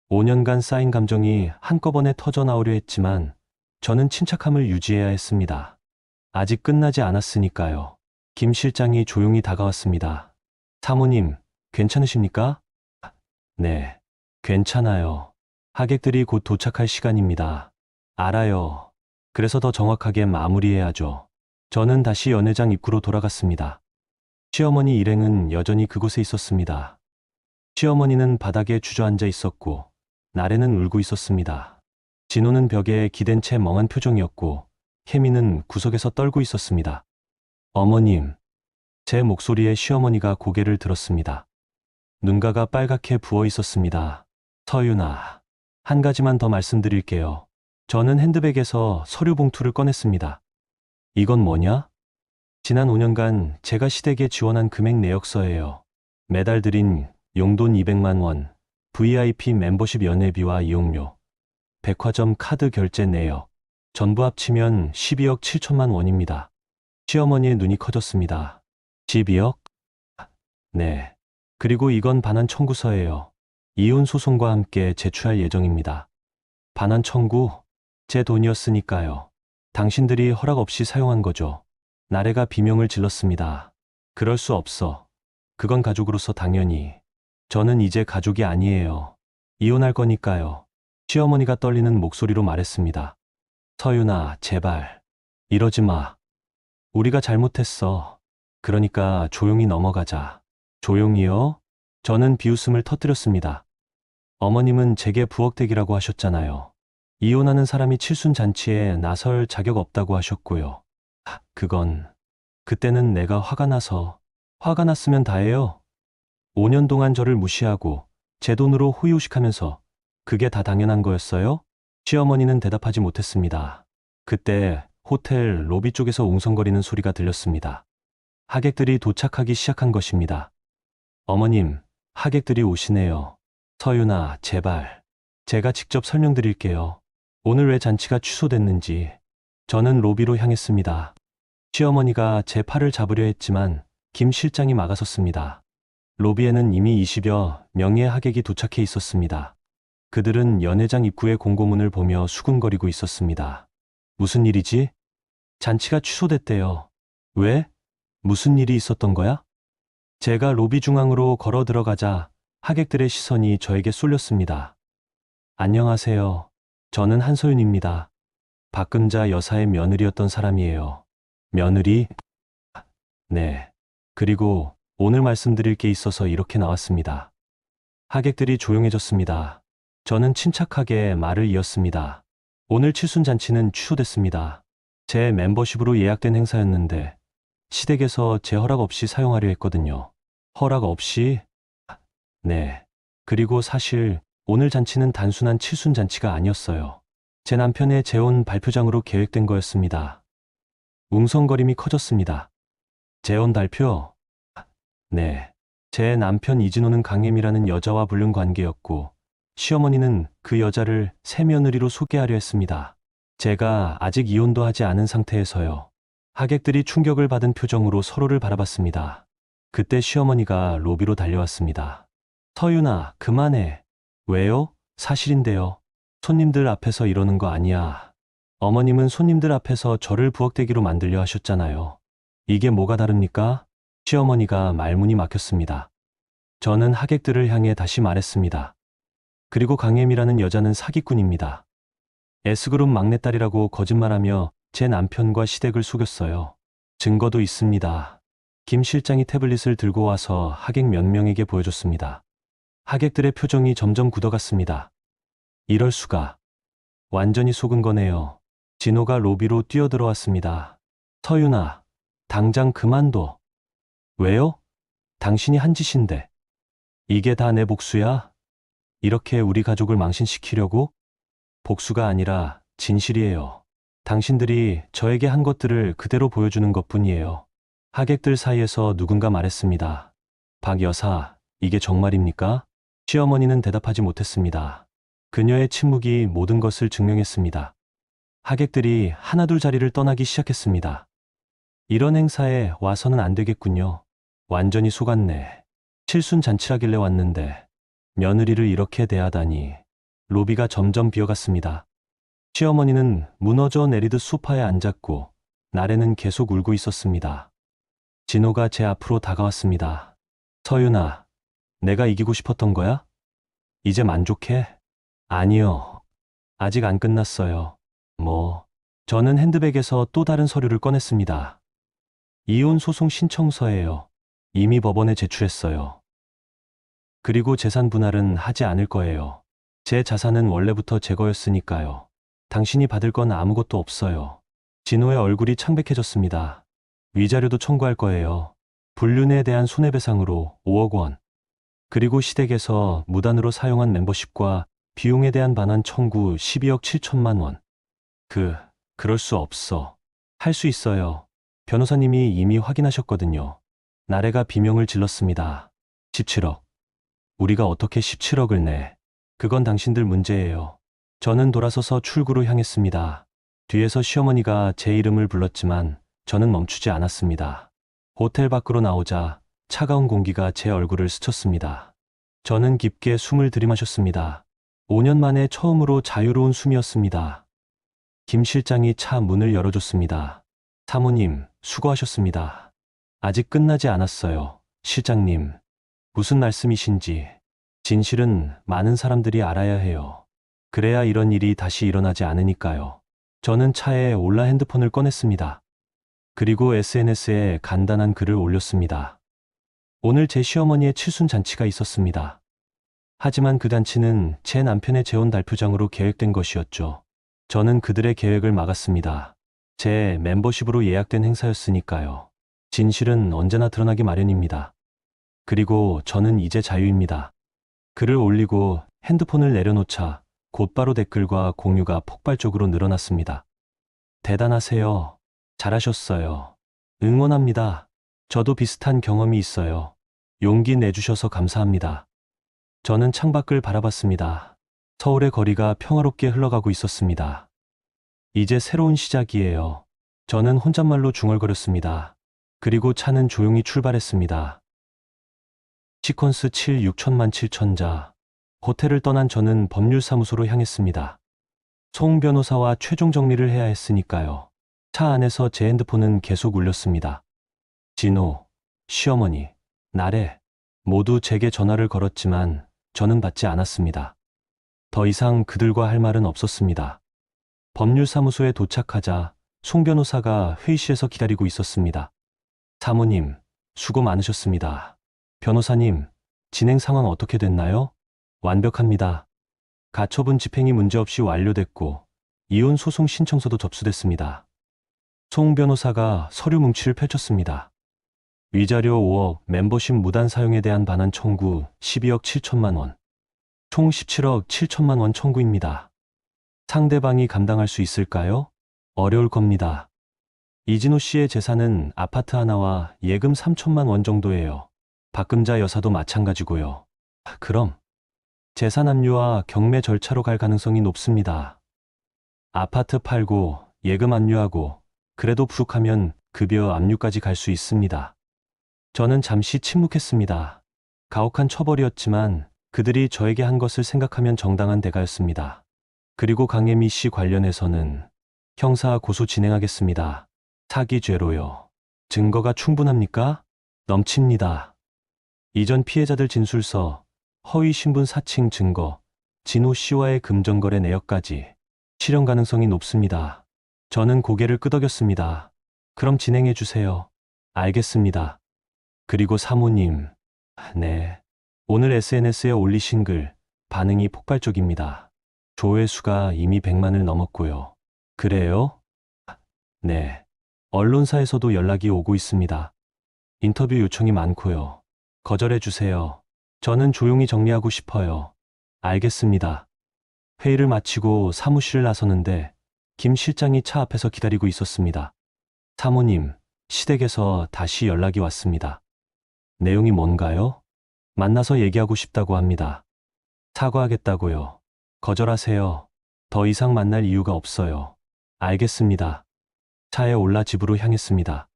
5년간 쌓인 감정이 한꺼번에 터져 나오려 했지만 저는 침착함을 유지해야 했습니다. 아직 끝나지 않았으니까요. 김 실장이 조용히 다가왔습니다. 사모님, 괜찮으십니까? 네, 괜찮아요. 하객들이 곧 도착할 시간입니다. 알아요. 그래서 더 정확하게 마무리해야죠. 저는 다시 연회장 입구로 돌아갔습니다. 시어머니 일행은 여전히 그곳에 있었습니다. 시어머니는 바닥에 주저앉아 있었고 나래는 울고 있었습니다. 진호는 벽에 기댄 채 멍한 표정이었고 혜미는 구석에서 떨고 있었습니다. 어머님, 제 목소리에 시어머니가 고개를 들었습니다. 눈가가 빨갛게 부어 있었습니다. 서윤아, 한 가지만 더 말씀드릴게요. 저는 핸드백에서 서류 봉투를 꺼냈습니다. 이건 뭐냐? 지난 5년간 제가 시댁에 지원한 금액 내역서예요. 매달 드린 용돈 200만 원, VIP 멤버십 연회비와 이용료, 백화점 카드 결제 내역, 전부 합치면 12억 7천만 원입니다. 시어머니의 눈이 커졌습니다. 12억? 네. 그리고 이건 반환 청구서예요. 이혼 소송과 함께 제출할 예정입니다. 반환 청구? 제 돈이었으니까요. 당신들이 허락 없이 사용한 거죠. 나래가 비명을 질렀습니다. 그럴 수 없어. 그건 가족으로서 당연히. 저는 이제 가족이 아니에요. 이혼할 거니까요. 시어머니가 떨리는 목소리로 말했습니다. 서윤아, 제발. 이러지 마. 우리가 잘못했어. 그러니까 조용히 넘어가자. 조용히요? 저는 비웃음을 터뜨렸습니다. 어머님은 제게 부엌대기라고 하셨잖아요. 이혼하는 사람이 칠순잔치에 나설 자격 없다고 하셨고요. 그때는 내가 화가 났으면 다해요. 5년 동안 저를 무시하고 제 돈으로 호의호식하면서 그게 다 당연한 거였어요? 시어머니는 대답하지 못했습니다. 그때 호텔 로비 쪽에서 웅성거리는 소리가 들렸습니다. 하객들이 도착하기 시작한 것입니다. 어머님, 하객들이 오시네요. 서윤아, 제발. 제가 직접 설명드릴게요. 오늘 왜 잔치가 취소됐는지. 저는 로비로 향했습니다. 시어머니가 제 팔을 잡으려 했지만 김 실장이 막아섰습니다. 로비에는 이미 20여 명의 하객이 도착해 있었습니다. 그들은 연회장 입구의 공고문을 보며 수군거리고 있었습니다. 무슨 일이지? 잔치가 취소됐대요. 왜? 무슨 일이 있었던 거야? 제가 로비 중앙으로 걸어 들어가자 하객들의 시선이 저에게 쏠렸습니다. 안녕하세요. 저는 한소윤입니다. 박금자 여사의 며느리였던 사람이에요. 며느리? 네. 그리고 오늘 말씀드릴 게 있어서 이렇게 나왔습니다. 하객들이 조용해졌습니다. 저는 침착하게 말을 이었습니다. 오늘 칠순잔치는 취소됐습니다. 제 멤버십으로 예약된 행사였는데 시댁에서 제 허락 없이 사용하려 했거든요. 허락 없이? 네. 그리고 사실 오늘 잔치는 단순한 칠순잔치가 아니었어요. 제 남편의 재혼 발표장으로 계획된 거였습니다. 웅성거림이 커졌습니다. 재혼 발표? 네. 제 남편 이진호는 강혜미라는 여자와 불륜 관계였고 시어머니는 그 여자를 새며느리로 소개하려 했습니다. 제가 아직 이혼도 하지 않은 상태에서요. 하객들이 충격을 받은 표정으로 서로를 바라봤습니다. 그때 시어머니가 로비로 달려왔습니다. 서윤아, 그만해. 왜요? 사실인데요. 손님들 앞에서 이러는 거 아니야. 어머님은 손님들 앞에서 저를 부엌대기로 만들려 하셨잖아요. 이게 뭐가 다릅니까? 시어머니가 말문이 막혔습니다. 저는 하객들을 향해 다시 말했습니다. 그리고 강혜미라는 여자는 사기꾼입니다. S그룹 막내딸이라고 거짓말하며 제 남편과 시댁을 속였어요. 증거도 있습니다. 김 실장이 태블릿을 들고 와서 하객 몇 명에게 보여줬습니다. 하객들의 표정이 점점 굳어갔습니다. 이럴 수가. 완전히 속은 거네요. 진호가 로비로 뛰어들어왔습니다. 서윤아, 당장 그만둬. 왜요? 당신이 한 짓인데. 이게 다 내 복수야? 이렇게 우리 가족을 망신시키려고? 복수가 아니라 진실이에요. 당신들이 저에게 한 것들을 그대로 보여주는 것뿐이에요. 하객들 사이에서 누군가 말했습니다. 박 여사, 이게 정말입니까? 시어머니는 대답하지 못했습니다. 그녀의 침묵이 모든 것을 증명했습니다. 하객들이 하나둘 자리를 떠나기 시작했습니다. 이런 행사에 와서는 안 되겠군요. 완전히 속았네. 칠순잔치라길래 왔는데 며느리를 이렇게 대하다니. 로비가 점점 비어갔습니다. 시어머니는 무너져 내리듯 소파에 앉았고 나래는 계속 울고 있었습니다. 진호가 제 앞으로 다가왔습니다. 서윤아, 내가 이기고 싶었던 거야? 이제 만족해? 아니요. 아직 안 끝났어요. 저는 핸드백에서 또 다른 서류를 꺼냈습니다. 이혼 소송 신청서예요. 이미 법원에 제출했어요. 그리고 재산 분할은 하지 않을 거예요. 제 자산은 원래부터 제 거였으니까요. 당신이 받을 건 아무것도 없어요. 진호의 얼굴이 창백해졌습니다. 위자료도 청구할 거예요. 불륜에 대한 손해배상으로 5억 원. 그리고 시댁에서 무단으로 사용한 멤버십과 비용에 대한 반환 청구 12억 7천만 원. 그럴 수 없어. 할 수 있어요. 변호사님이 이미 확인하셨거든요. 나래가 비명을 질렀습니다. 17억. 우리가 어떻게 17억을 내? 그건 당신들 문제예요. 저는 돌아서서 출구로 향했습니다. 뒤에서 시어머니가 제 이름을 불렀지만 저는 멈추지 않았습니다. 호텔 밖으로 나오자 차가운 공기가 제 얼굴을 스쳤습니다. 저는 깊게 숨을 들이마셨습니다. 5년 만에 처음으로 자유로운 숨이었습니다. 김 실장이 차 문을 열어줬습니다. 사모님, 수고하셨습니다. 아직 끝나지 않았어요. 실장님, 무슨 말씀이신지. 진실은 많은 사람들이 알아야 해요. 그래야 이런 일이 다시 일어나지 않으니까요. 저는 차에 올라 핸드폰을 꺼냈습니다. 그리고 SNS에 간단한 글을 올렸습니다. 오늘 제 시어머니의 칠순잔치가 있었습니다. 하지만 그 잔치는 제 남편의 재혼 달표장으로 계획된 것이었죠. 저는 그들의 계획을 막았습니다. 제 멤버십으로 예약된 행사였으니까요. 진실은 언제나 드러나기 마련입니다. 그리고 저는 이제 자유입니다. 글을 올리고 핸드폰을 내려놓자 곧바로 댓글과 공유가 폭발적으로 늘어났습니다. 대단하세요. 잘하셨어요. 응원합니다. 저도 비슷한 경험이 있어요. 용기 내주셔서 감사합니다. 저는 창밖을 바라봤습니다. 서울의 거리가 평화롭게 흘러가고 있었습니다. 이제 새로운 시작이에요. 저는 혼잣말로 중얼거렸습니다. 그리고 차는 조용히 출발했습니다. 시퀀스 7 6천만 7천자. 호텔을 떠난 저는 법률사무소로 향했습니다. 송 변호사와 최종 정리를 해야 했으니까요. 차 안에서 제 핸드폰은 계속 울렸습니다. 진호, 시어머니, 나래 모두 제게 전화를 걸었지만 저는 받지 않았습니다. 더 이상 그들과 할 말은 없었습니다. 법률사무소에 도착하자 송 변호사가 회의실에서 기다리고 있었습니다. 사모님, 수고 많으셨습니다. 변호사님, 진행 상황 어떻게 됐나요? 완벽합니다. 가처분 집행이 문제없이 완료됐고 이혼 소송 신청서도 접수됐습니다. 송 변호사가 서류 뭉치를 펼쳤습니다. 위자료 5억, 멤버십 무단 사용에 대한 반환 청구 12억 7천만 원, 총 17억 7천만 원 청구입니다. 상대방이 감당할 수 있을까요? 어려울 겁니다. 이진호 씨의 재산은 아파트 하나와 예금 3천만 원 정도예요. 박금자 여사도 마찬가지고요. 그럼 재산 압류와 경매 절차로 갈 가능성이 높습니다. 아파트 팔고 예금 압류하고 그래도 부족하면 급여 압류까지 갈 수 있습니다. 저는 잠시 침묵했습니다. 가혹한 처벌이었지만 그들이 저에게 한 것을 생각하면 정당한 대가였습니다. 그리고 강혜미 씨 관련해서는 형사 고소 진행하겠습니다. 사기죄로요. 증거가 충분합니까? 넘칩니다. 이전 피해자들 진술서, 허위 신분 사칭 증거, 진호 씨와의 금전거래 내역까지 실현 가능성이 높습니다. 저는 고개를 끄덕였습니다. 그럼 진행해 주세요. 알겠습니다. 그리고 사모님, 네. 오늘 SNS에 올리신 글, 반응이 폭발적입니다. 조회수가 이미 100만을 넘었고요. 그래요? 네. 언론사에서도 연락이 오고 있습니다. 인터뷰 요청이 많고요. 거절해 주세요. 저는 조용히 정리하고 싶어요. 알겠습니다. 회의를 마치고 사무실을 나서는데 김 실장이 차 앞에서 기다리고 있었습니다. 사모님, 시댁에서 다시 연락이 왔습니다. 내용이 뭔가요? 만나서 얘기하고 싶다고 합니다. 사과하겠다고요. 거절하세요. 더 이상 만날 이유가 없어요. 알겠습니다. 차에 올라 집으로 향했습니다.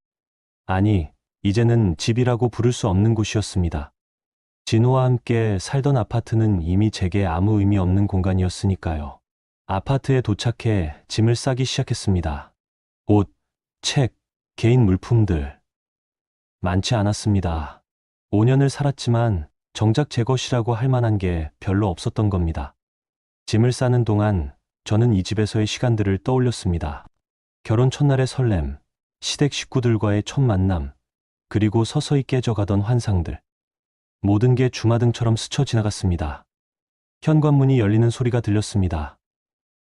아니, 이제는 집이라고 부를 수 없는 곳이었습니다. 진호와 함께 살던 아파트는 이미 제게 아무 의미 없는 공간이었으니까요. 아파트에 도착해 짐을 싸기 시작했습니다. 옷, 책, 개인 물품들. 많지 않았습니다. 5년을 살았지만 정작 제 것이라고 할 만한 게 별로 없었던 겁니다. 짐을 싸는 동안 저는 이 집에서의 시간들을 떠올렸습니다. 결혼 첫날의 설렘, 시댁 식구들과의 첫 만남, 그리고 서서히 깨져가던 환상들. 모든 게 주마등처럼 스쳐 지나갔습니다. 현관문이 열리는 소리가 들렸습니다.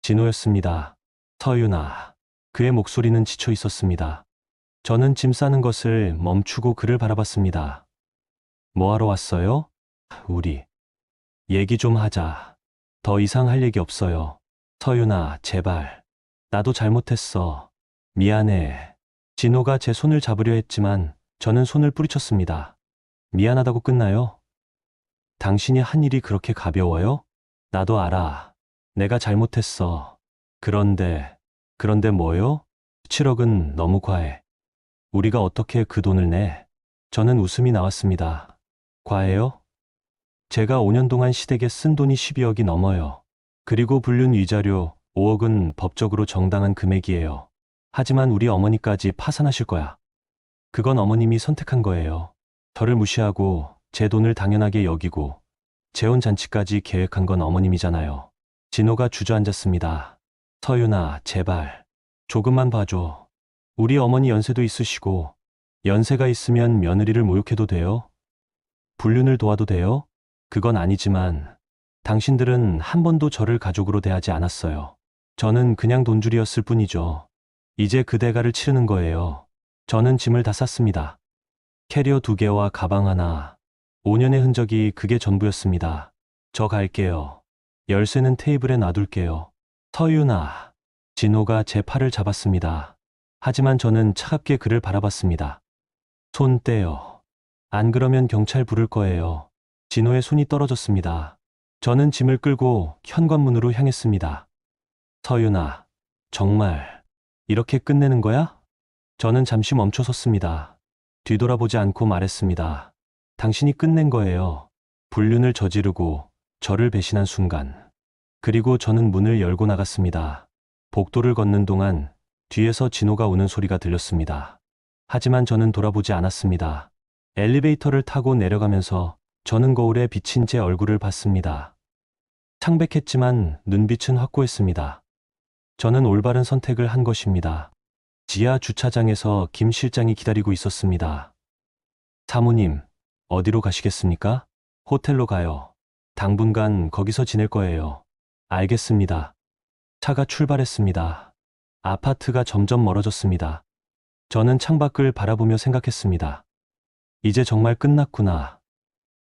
진호였습니다. 서윤아. 그의 목소리는 지쳐 있었습니다. 저는 짐 싸는 것을 멈추고 그를 바라봤습니다. 뭐하러 왔어요? 우리. 얘기 좀 하자. 더 이상 할 얘기 없어요. 서윤아, 제발. 나도 잘못했어. 미안해. 진호가 제 손을 잡으려 했지만 저는 손을 뿌리쳤습니다. 미안하다고 끝나요? 당신이 한 일이 그렇게 가벼워요? 나도 알아. 내가 잘못했어. 그런데 뭐요? 7억은 너무 과해. 우리가 어떻게 그 돈을 내? 저는 웃음이 나왔습니다. 과해요? 제가 5년 동안 시댁에 쓴 돈이 12억이 넘어요. 그리고 불륜 위자료 5억은 법적으로 정당한 금액이에요. 하지만 우리 어머니까지 파산하실 거야. 그건 어머님이 선택한 거예요. 저를 무시하고 제 돈을 당연하게 여기고 재혼 잔치까지 계획한 건 어머님이잖아요. 진호가 주저앉았습니다. 서윤아, 제발. 조금만 봐줘. 우리 어머니 연세도 있으시고 연세가 있으면 며느리를 모욕해도 돼요? 불륜을 도와도 돼요? 그건 아니지만 당신들은 한 번도 저를 가족으로 대하지 않았어요. 저는 그냥 돈줄이었을 뿐이죠. 이제 그 대가를 치르는 거예요. 저는 짐을 다 쌌습니다. 캐리어 2개와 가방 하나. 5년의 흔적이 그게 전부였습니다. 저 갈게요. 열쇠는 테이블에 놔둘게요. 서윤아. 진호가 제 팔을 잡았습니다. 하지만 저는 차갑게 그를 바라봤습니다. 손 떼요. 안 그러면 경찰 부를 거예요. 진호의 손이 떨어졌습니다. 저는 짐을 끌고 현관문으로 향했습니다. 서윤아, 정말 이렇게 끝내는 거야? 저는 잠시 멈춰 섰습니다. 뒤돌아보지 않고 말했습니다. 당신이 끝낸 거예요. 불륜을 저지르고 저를 배신한 순간. 그리고 저는 문을 열고 나갔습니다. 복도를 걷는 동안 뒤에서 진호가 우는 소리가 들렸습니다. 하지만 저는 돌아보지 않았습니다. 엘리베이터를 타고 내려가면서 저는 거울에 비친 제 얼굴을 봤습니다. 창백했지만 눈빛은 확고했습니다. 저는 올바른 선택을 한 것입니다. 지하 주차장에서 김 실장이 기다리고 있었습니다. 사모님, 어디로 가시겠습니까? 호텔로 가요. 당분간 거기서 지낼 거예요. 알겠습니다. 차가 출발했습니다. 아파트가 점점 멀어졌습니다. 저는 창밖을 바라보며 생각했습니다. 이제 정말 끝났구나.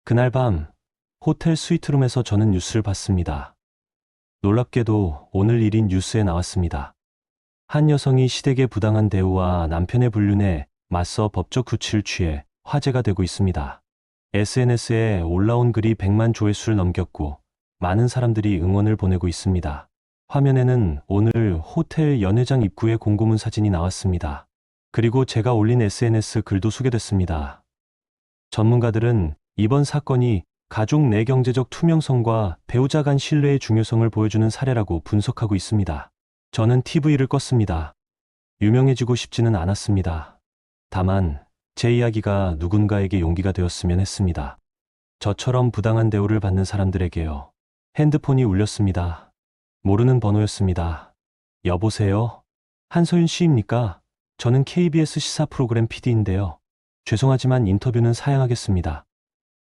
그날 밤 호텔 스위트룸에서 저는 뉴스를 봤습니다. 놀랍게도 오늘 일인 뉴스에 나왔습니다. 한 여성이 시댁의 부당한 대우와 남편의 불륜에 맞서 법적 조치를 취해 화제가 되고 있습니다. SNS에 올라온 글이 100만 조회수를 넘겼고 많은 사람들이 응원을 보내고 있습니다. 화면에는 오늘 호텔 연회장 입구에 공고문 사진이 나왔습니다. 그리고 제가 올린 SNS 글도 소개됐습니다. 전문가들은 이번 사건이 가족 내 경제적 투명성과 배우자 간 신뢰의 중요성을 보여주는 사례라고 분석하고 있습니다. 저는 TV를 껐습니다. 유명해지고 싶지는 않았습니다. 다만 제 이야기가 누군가에게 용기가 되었으면 했습니다. 저처럼 부당한 대우를 받는 사람들에게요. 핸드폰이 울렸습니다. 모르는 번호였습니다. 여보세요? 한소윤 씨입니까? 저는 KBS 시사 프로그램 PD인데요. 죄송하지만 인터뷰는 사양하겠습니다.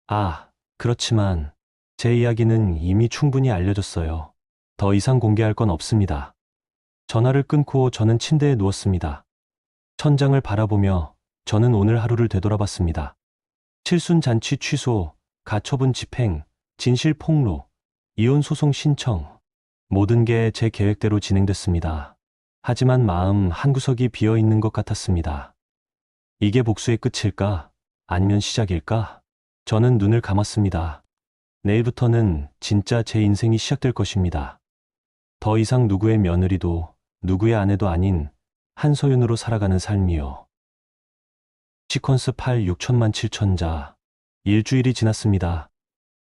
아, 그렇지만 제 이야기는 이미 충분히 알려졌어요. 더 이상 공개할 건 없습니다. 전화를 끊고 저는 침대에 누웠습니다. 천장을 바라보며 저는 오늘 하루를 되돌아봤습니다. 칠순 잔치 취소, 가처분 집행, 진실 폭로, 이혼 소송 신청. 모든 게 제 계획대로 진행됐습니다. 하지만 마음 한구석이 비어 있는 것 같았습니다. 이게 복수의 끝일까? 아니면 시작일까? 저는 눈을 감았습니다. 내일부터는 진짜 제 인생이 시작될 것입니다. 더 이상 누구의 며느리도 누구의 아내도 아닌 한소윤으로 살아가는 삶이요. 시퀀스 8 6천만 7천자. 일주일이 지났습니다.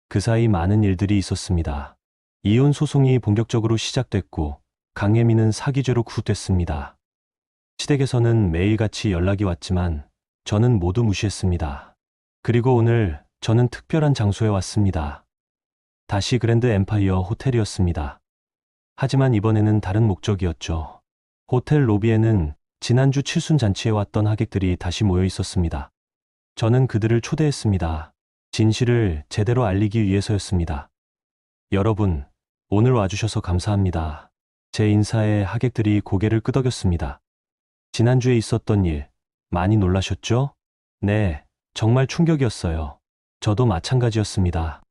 그 사이 많은 일들이 있었습니다. 이혼 소송이 본격적으로 시작됐고 강혜미는 사기죄로 구속됐습니다. 시댁에서는 매일같이 연락이 왔지만 저는 모두 무시했습니다. 그리고 오늘 저는 특별한 장소에 왔습니다. 다시 그랜드 엠파이어 호텔이었습니다. 하지만 이번에는 다른 목적이었죠. 호텔 로비에는 지난주 칠순잔치에 왔던 하객들이 다시 모여 있었습니다. 저는 그들을 초대했습니다. 진실을 제대로 알리기 위해서였습니다. 여러분, 오늘 와주셔서 감사합니다. 제 인사에 하객들이 고개를 끄덕였습니다. 지난주에 있었던 일, 많이 놀라셨죠? 네, 정말 충격이었어요. 저도 마찬가지였습니다.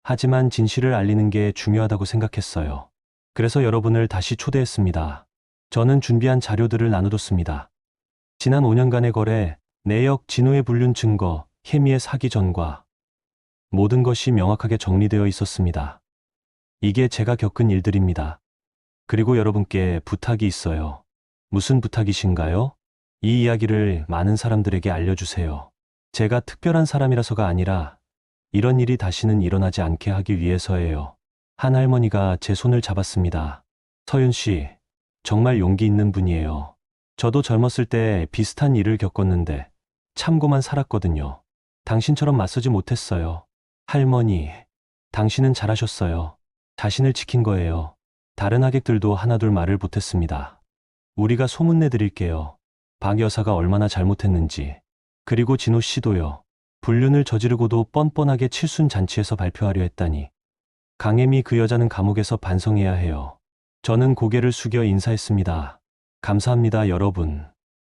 하지만 진실을 알리는 게 중요하다고 생각했어요. 그래서 여러분을 다시 초대했습니다. 저는 준비한 자료들을 나눠뒀습니다. 지난 5년간의 거래, 내역, 진호의 불륜 증거, 혜미의 사기 전과 모든 것이 명확하게 정리되어 있었습니다. 이게 제가 겪은 일들입니다. 그리고 여러분께 부탁이 있어요. 무슨 부탁이신가요? 이 이야기를 많은 사람들에게 알려주세요. 제가 특별한 사람이라서가 아니라 이런 일이 다시는 일어나지 않게 하기 위해서예요. 한 할머니가 제 손을 잡았습니다. 서윤 씨, 정말 용기 있는 분이에요. 저도 젊었을 때 비슷한 일을 겪었는데 참고만 살았거든요. 당신처럼 맞서지 못했어요. 할머니, 당신은 잘하셨어요. 자신을 지킨 거예요. 다른 하객들도 하나둘 말을 못했습니다. 우리가 소문내드릴게요. 박 여사가 얼마나 잘못했는지. 그리고 진호 씨도요. 불륜을 저지르고도 뻔뻔하게 칠순잔치에서 발표하려 했다니. 강혜미 그 여자는 감옥에서 반성해야 해요. 저는 고개를 숙여 인사했습니다. 감사합니다, 여러분.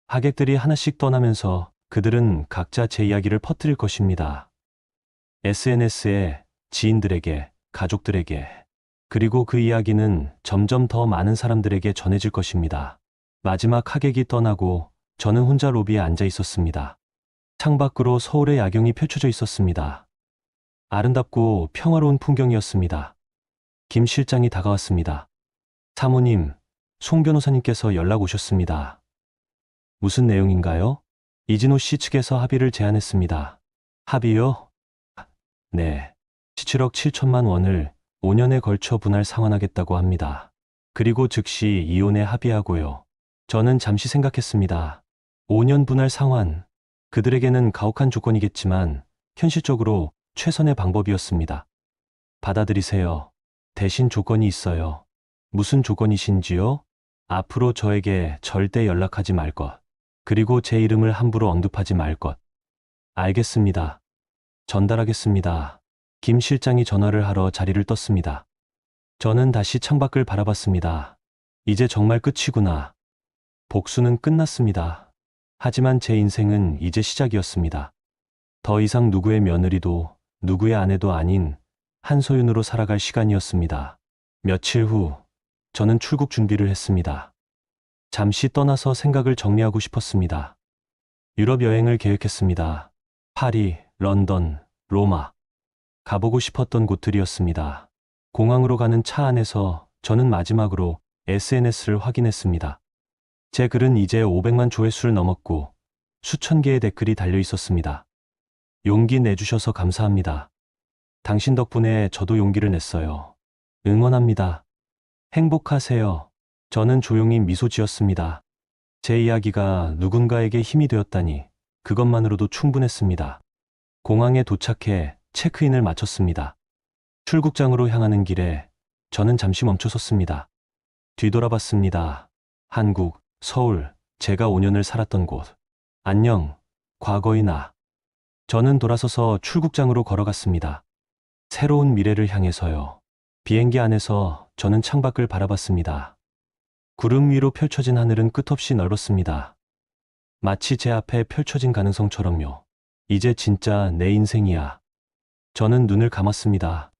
하객들이 하나씩 떠나면서 그들은 각자 제 이야기를 퍼뜨릴 것입니다. SNS에, 지인들에게, 가족들에게, 그리고 그 이야기는 점점 더 많은 사람들에게 전해질 것입니다. 마지막 하객이 떠나고 저는 혼자 로비에 앉아 있었습니다. 창밖으로 서울의 야경이 펼쳐져 있었습니다. 아름답고 평화로운 풍경이었습니다. 김 실장이 다가왔습니다. 사모님, 송 변호사님께서 연락 오셨습니다. 무슨 내용인가요? 이진호 씨 측에서 합의를 제안했습니다. 합의요? 네. 17억 7천만 원을 5년에 걸쳐 분할 상환하겠다고 합니다. 그리고 즉시 이혼에 합의하고요. 저는 잠시 생각했습니다. 5년 분할 상환. 그들에게는 가혹한 조건이겠지만 현실적으로 최선의 방법이었습니다. 받아들이세요. 대신 조건이 있어요. 무슨 조건이신지요? 앞으로 저에게 절대 연락하지 말 것. 그리고 제 이름을 함부로 언급하지 말 것. 알겠습니다. 전달하겠습니다. 김 실장이 전화를 하러 자리를 떴습니다. 저는 다시 창밖을 바라봤습니다. 이제 정말 끝이구나. 복수는 끝났습니다. 하지만 제 인생은 이제 시작이었습니다. 더 이상 누구의 며느리도 누구의 아내도 아닌 한소윤으로 살아갈 시간이었습니다. 며칠 후 저는 출국 준비를 했습니다. 잠시 떠나서 생각을 정리하고 싶었습니다. 유럽 여행을 계획했습니다. 파리, 런던, 로마. 가보고 싶었던 곳들이었습니다. 공항으로 가는 차 안에서 저는 마지막으로 SNS를 확인했습니다. 제 글은 이제 500만 조회수를 넘었고 수천 개의 댓글이 달려 있었습니다. 용기 내주셔서 감사합니다. 당신 덕분에 저도 용기를 냈어요. 응원합니다. 행복하세요. 저는 조용히 미소 지었습니다. 제 이야기가 누군가에게 힘이 되었다니 그것만으로도 충분했습니다. 공항에 도착해 체크인을 마쳤습니다. 출국장으로 향하는 길에 저는 잠시 멈춰섰습니다. 뒤돌아봤습니다. 한국, 서울, 제가 5년을 살았던 곳. 안녕, 과거의 나. 저는 돌아서서 출국장으로 걸어갔습니다. 새로운 미래를 향해서요. 비행기 안에서 저는 창밖을 바라봤습니다. 구름 위로 펼쳐진 하늘은 끝없이 넓었습니다. 마치 제 앞에 펼쳐진 가능성처럼요. 이제 진짜 내 인생이야. 저는 눈을 감았습니다.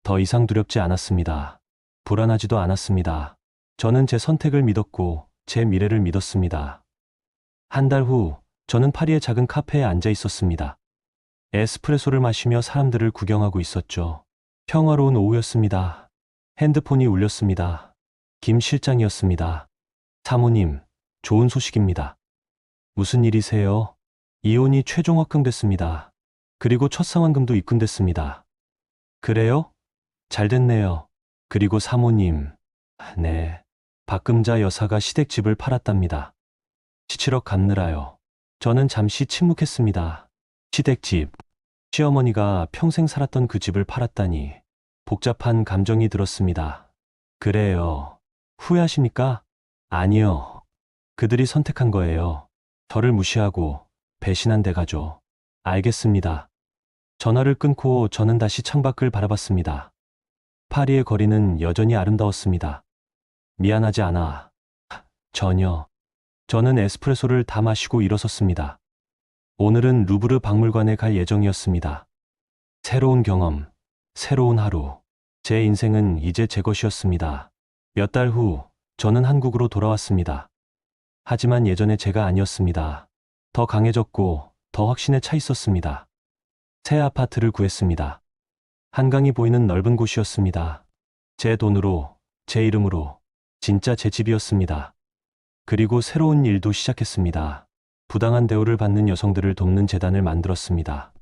더 이상 두렵지 않았습니다. 불안하지도 않았습니다. 저는 제 선택을 믿었고 제 미래를 믿었습니다. 한 달 후, 저는 파리의 작은 카페에 앉아 있었습니다. 에스프레소를 마시며 사람들을 구경하고 있었죠. 평화로운 오후였습니다. 핸드폰이 울렸습니다. 김 실장이었습니다. 사모님, 좋은 소식입니다. 무슨 일이세요? 이혼이 최종 확정됐습니다. 그리고 첫 상환금도 입금됐습니다. 그래요? 잘 됐네요. 그리고 사모님, 네, 박금자 여사가 시댁집을 팔았답니다. 17억 갚느라요. 저는 잠시 침묵했습니다. 시댁집. 시어머니가 평생 살았던 그 집을 팔았다니 복잡한 감정이 들었습니다. 그래요. 후회하십니까? 아니요. 그들이 선택한 거예요. 저를 무시하고 배신한 대가죠. 알겠습니다. 전화를 끊고 저는 다시 창밖을 바라봤습니다. 파리의 거리는 여전히 아름다웠습니다. 미안하지 않아. 전혀. 저는 에스프레소를 다 마시고 일어섰습니다. 오늘은 루브르 박물관에 갈 예정이었습니다. 새로운 경험, 새로운 하루. 제 인생은 이제 제 것이었습니다. 몇 달 후, 저는 한국으로 돌아왔습니다. 하지만 예전의 제가 아니었습니다. 더 강해졌고, 더 확신에 차 있었습니다. 새 아파트를 구했습니다. 한강이 보이는 넓은 곳이었습니다. 제 돈으로, 제 이름으로, 진짜 제 집이었습니다. 그리고 새로운 일도 시작했습니다. 부당한 대우를 받는 여성들을 돕는 재단을 만들었습니다.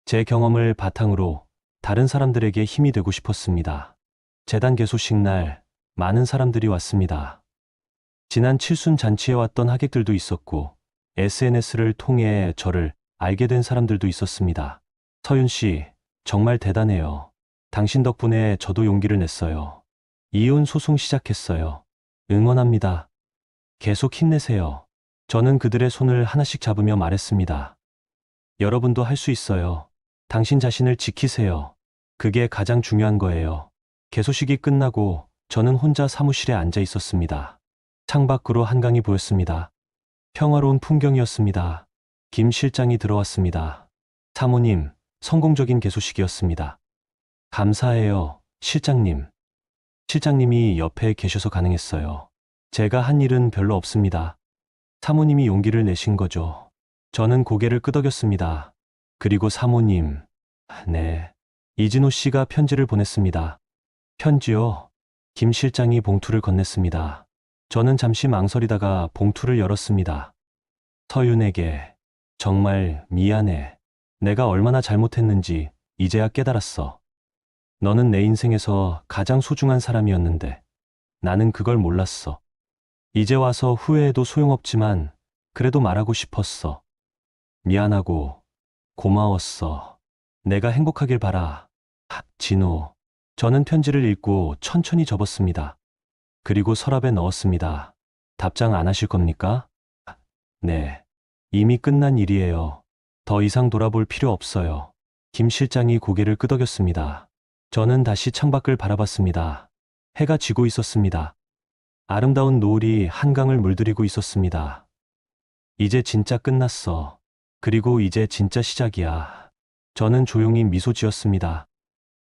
제 경험을 바탕으로 다른 사람들에게 힘이 되고 싶었습니다. 재단 개소식 날 많은 사람들이 왔습니다. 지난 칠순 잔치에 왔던 하객들도 있었고 SNS를 통해 저를 알게 된 사람들도 있었습니다. 서윤 씨, 정말 대단해요. 당신 덕분에 저도 용기를 냈어요. 이혼 소송 시작했어요. 응원합니다. 계속 힘내세요. 저는 그들의 손을 하나씩 잡으며 말했습니다. 여러분도 할 수 있어요. 당신 자신을 지키세요. 그게 가장 중요한 거예요. 개소식이 끝나고 저는 혼자 사무실에 앉아 있었습니다. 창밖으로 한강이 보였습니다. 평화로운 풍경이었습니다. 김 실장이 들어왔습니다. 사모님, 성공적인 개소식이었습니다. 감사해요, 실장님. 실장님이 옆에 계셔서 가능했어요. 제가 한 일은 별로 없습니다. 사모님이 용기를 내신 거죠. 저는 고개를 끄덕였습니다. 그리고 사모님, 네. 이진호 씨가 편지를 보냈습니다. 편지요? 김 실장이 봉투를 건넸습니다. 저는 잠시 망설이다가 봉투를 열었습니다. 서윤에게, 정말 미안해. 내가 얼마나 잘못했는지 이제야 깨달았어. 너는 내 인생에서 가장 소중한 사람이었는데 나는 그걸 몰랐어. 이제 와서 후회해도 소용없지만 그래도 말하고 싶었어. 미안하고 고마웠어. 내가 행복하길 바라. 진호. 저는 편지를 읽고 천천히 접었습니다. 그리고 서랍에 넣었습니다. 답장 안 하실 겁니까? 네. 이미 끝난 일이에요. 더 이상 돌아볼 필요 없어요. 김 실장이 고개를 끄덕였습니다. 저는 다시 창밖을 바라봤습니다. 해가 지고 있었습니다. 아름다운 노을이 한강을 물들이고 있었습니다. 이제 진짜 끝났어. 그리고 이제 진짜 시작이야. 저는 조용히 미소 지었습니다.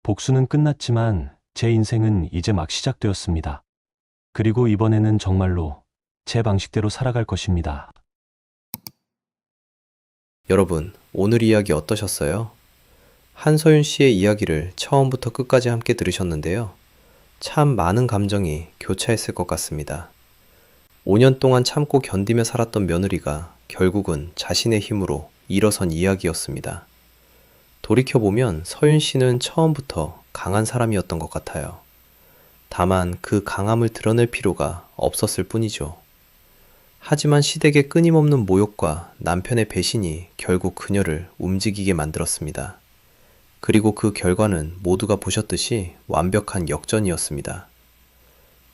복수는 끝났지만 제 인생은 이제 막 시작되었습니다. 그리고 이번에는 정말로 제 방식대로 살아갈 것입니다. 여러분, 오늘 이야기 어떠셨어요? 한서윤 씨의 이야기를 처음부터 끝까지 함께 들으셨는데요. 참 많은 감정이 교차했을 것 같습니다. 5년 동안 참고 견디며 살았던 며느리가 결국은 자신의 힘으로 일어선 이야기였습니다. 돌이켜보면 서윤 씨는 처음부터 강한 사람이었던 것 같아요. 다만 그 강함을 드러낼 필요가 없었을 뿐이죠. 하지만 시댁의 끊임없는 모욕과 남편의 배신이 결국 그녀를 움직이게 만들었습니다. 그리고 그 결과는 모두가 보셨듯이 완벽한 역전이었습니다.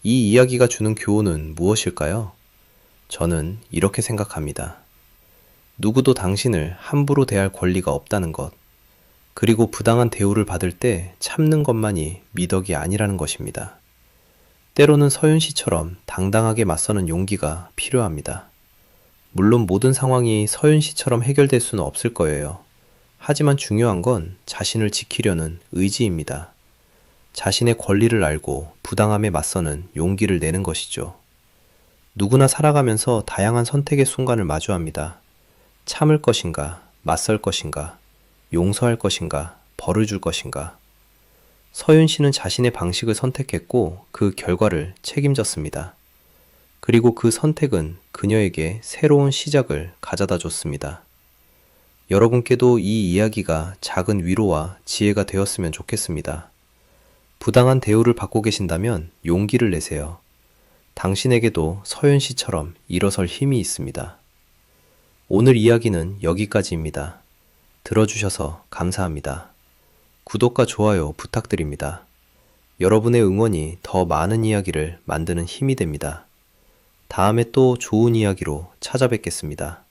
이 이야기가 주는 교훈은 무엇일까요? 저는 이렇게 생각합니다. 누구도 당신을 함부로 대할 권리가 없다는 것, 그리고 부당한 대우를 받을 때 참는 것만이 미덕이 아니라는 것입니다. 때로는 서윤 씨처럼 당당하게 맞서는 용기가 필요합니다. 물론 모든 상황이 서윤 씨처럼 해결될 수는 없을 거예요. 하지만 중요한 건 자신을 지키려는 의지입니다. 자신의 권리를 알고 부당함에 맞서는 용기를 내는 것이죠. 누구나 살아가면서 다양한 선택의 순간을 마주합니다. 참을 것인가, 맞설 것인가, 용서할 것인가, 벌을 줄 것인가. 서윤 씨는 자신의 방식을 선택했고 그 결과를 책임졌습니다. 그리고 그 선택은 그녀에게 새로운 시작을 가져다 줬습니다. 여러분께도 이 이야기가 작은 위로와 지혜가 되었으면 좋겠습니다. 부당한 대우를 받고 계신다면 용기를 내세요. 당신에게도 서윤 씨처럼 일어설 힘이 있습니다. 오늘 이야기는 여기까지입니다. 들어주셔서 감사합니다. 구독과 좋아요 부탁드립니다. 여러분의 응원이 더 많은 이야기를 만드는 힘이 됩니다. 다음에 또 좋은 이야기로 찾아뵙겠습니다.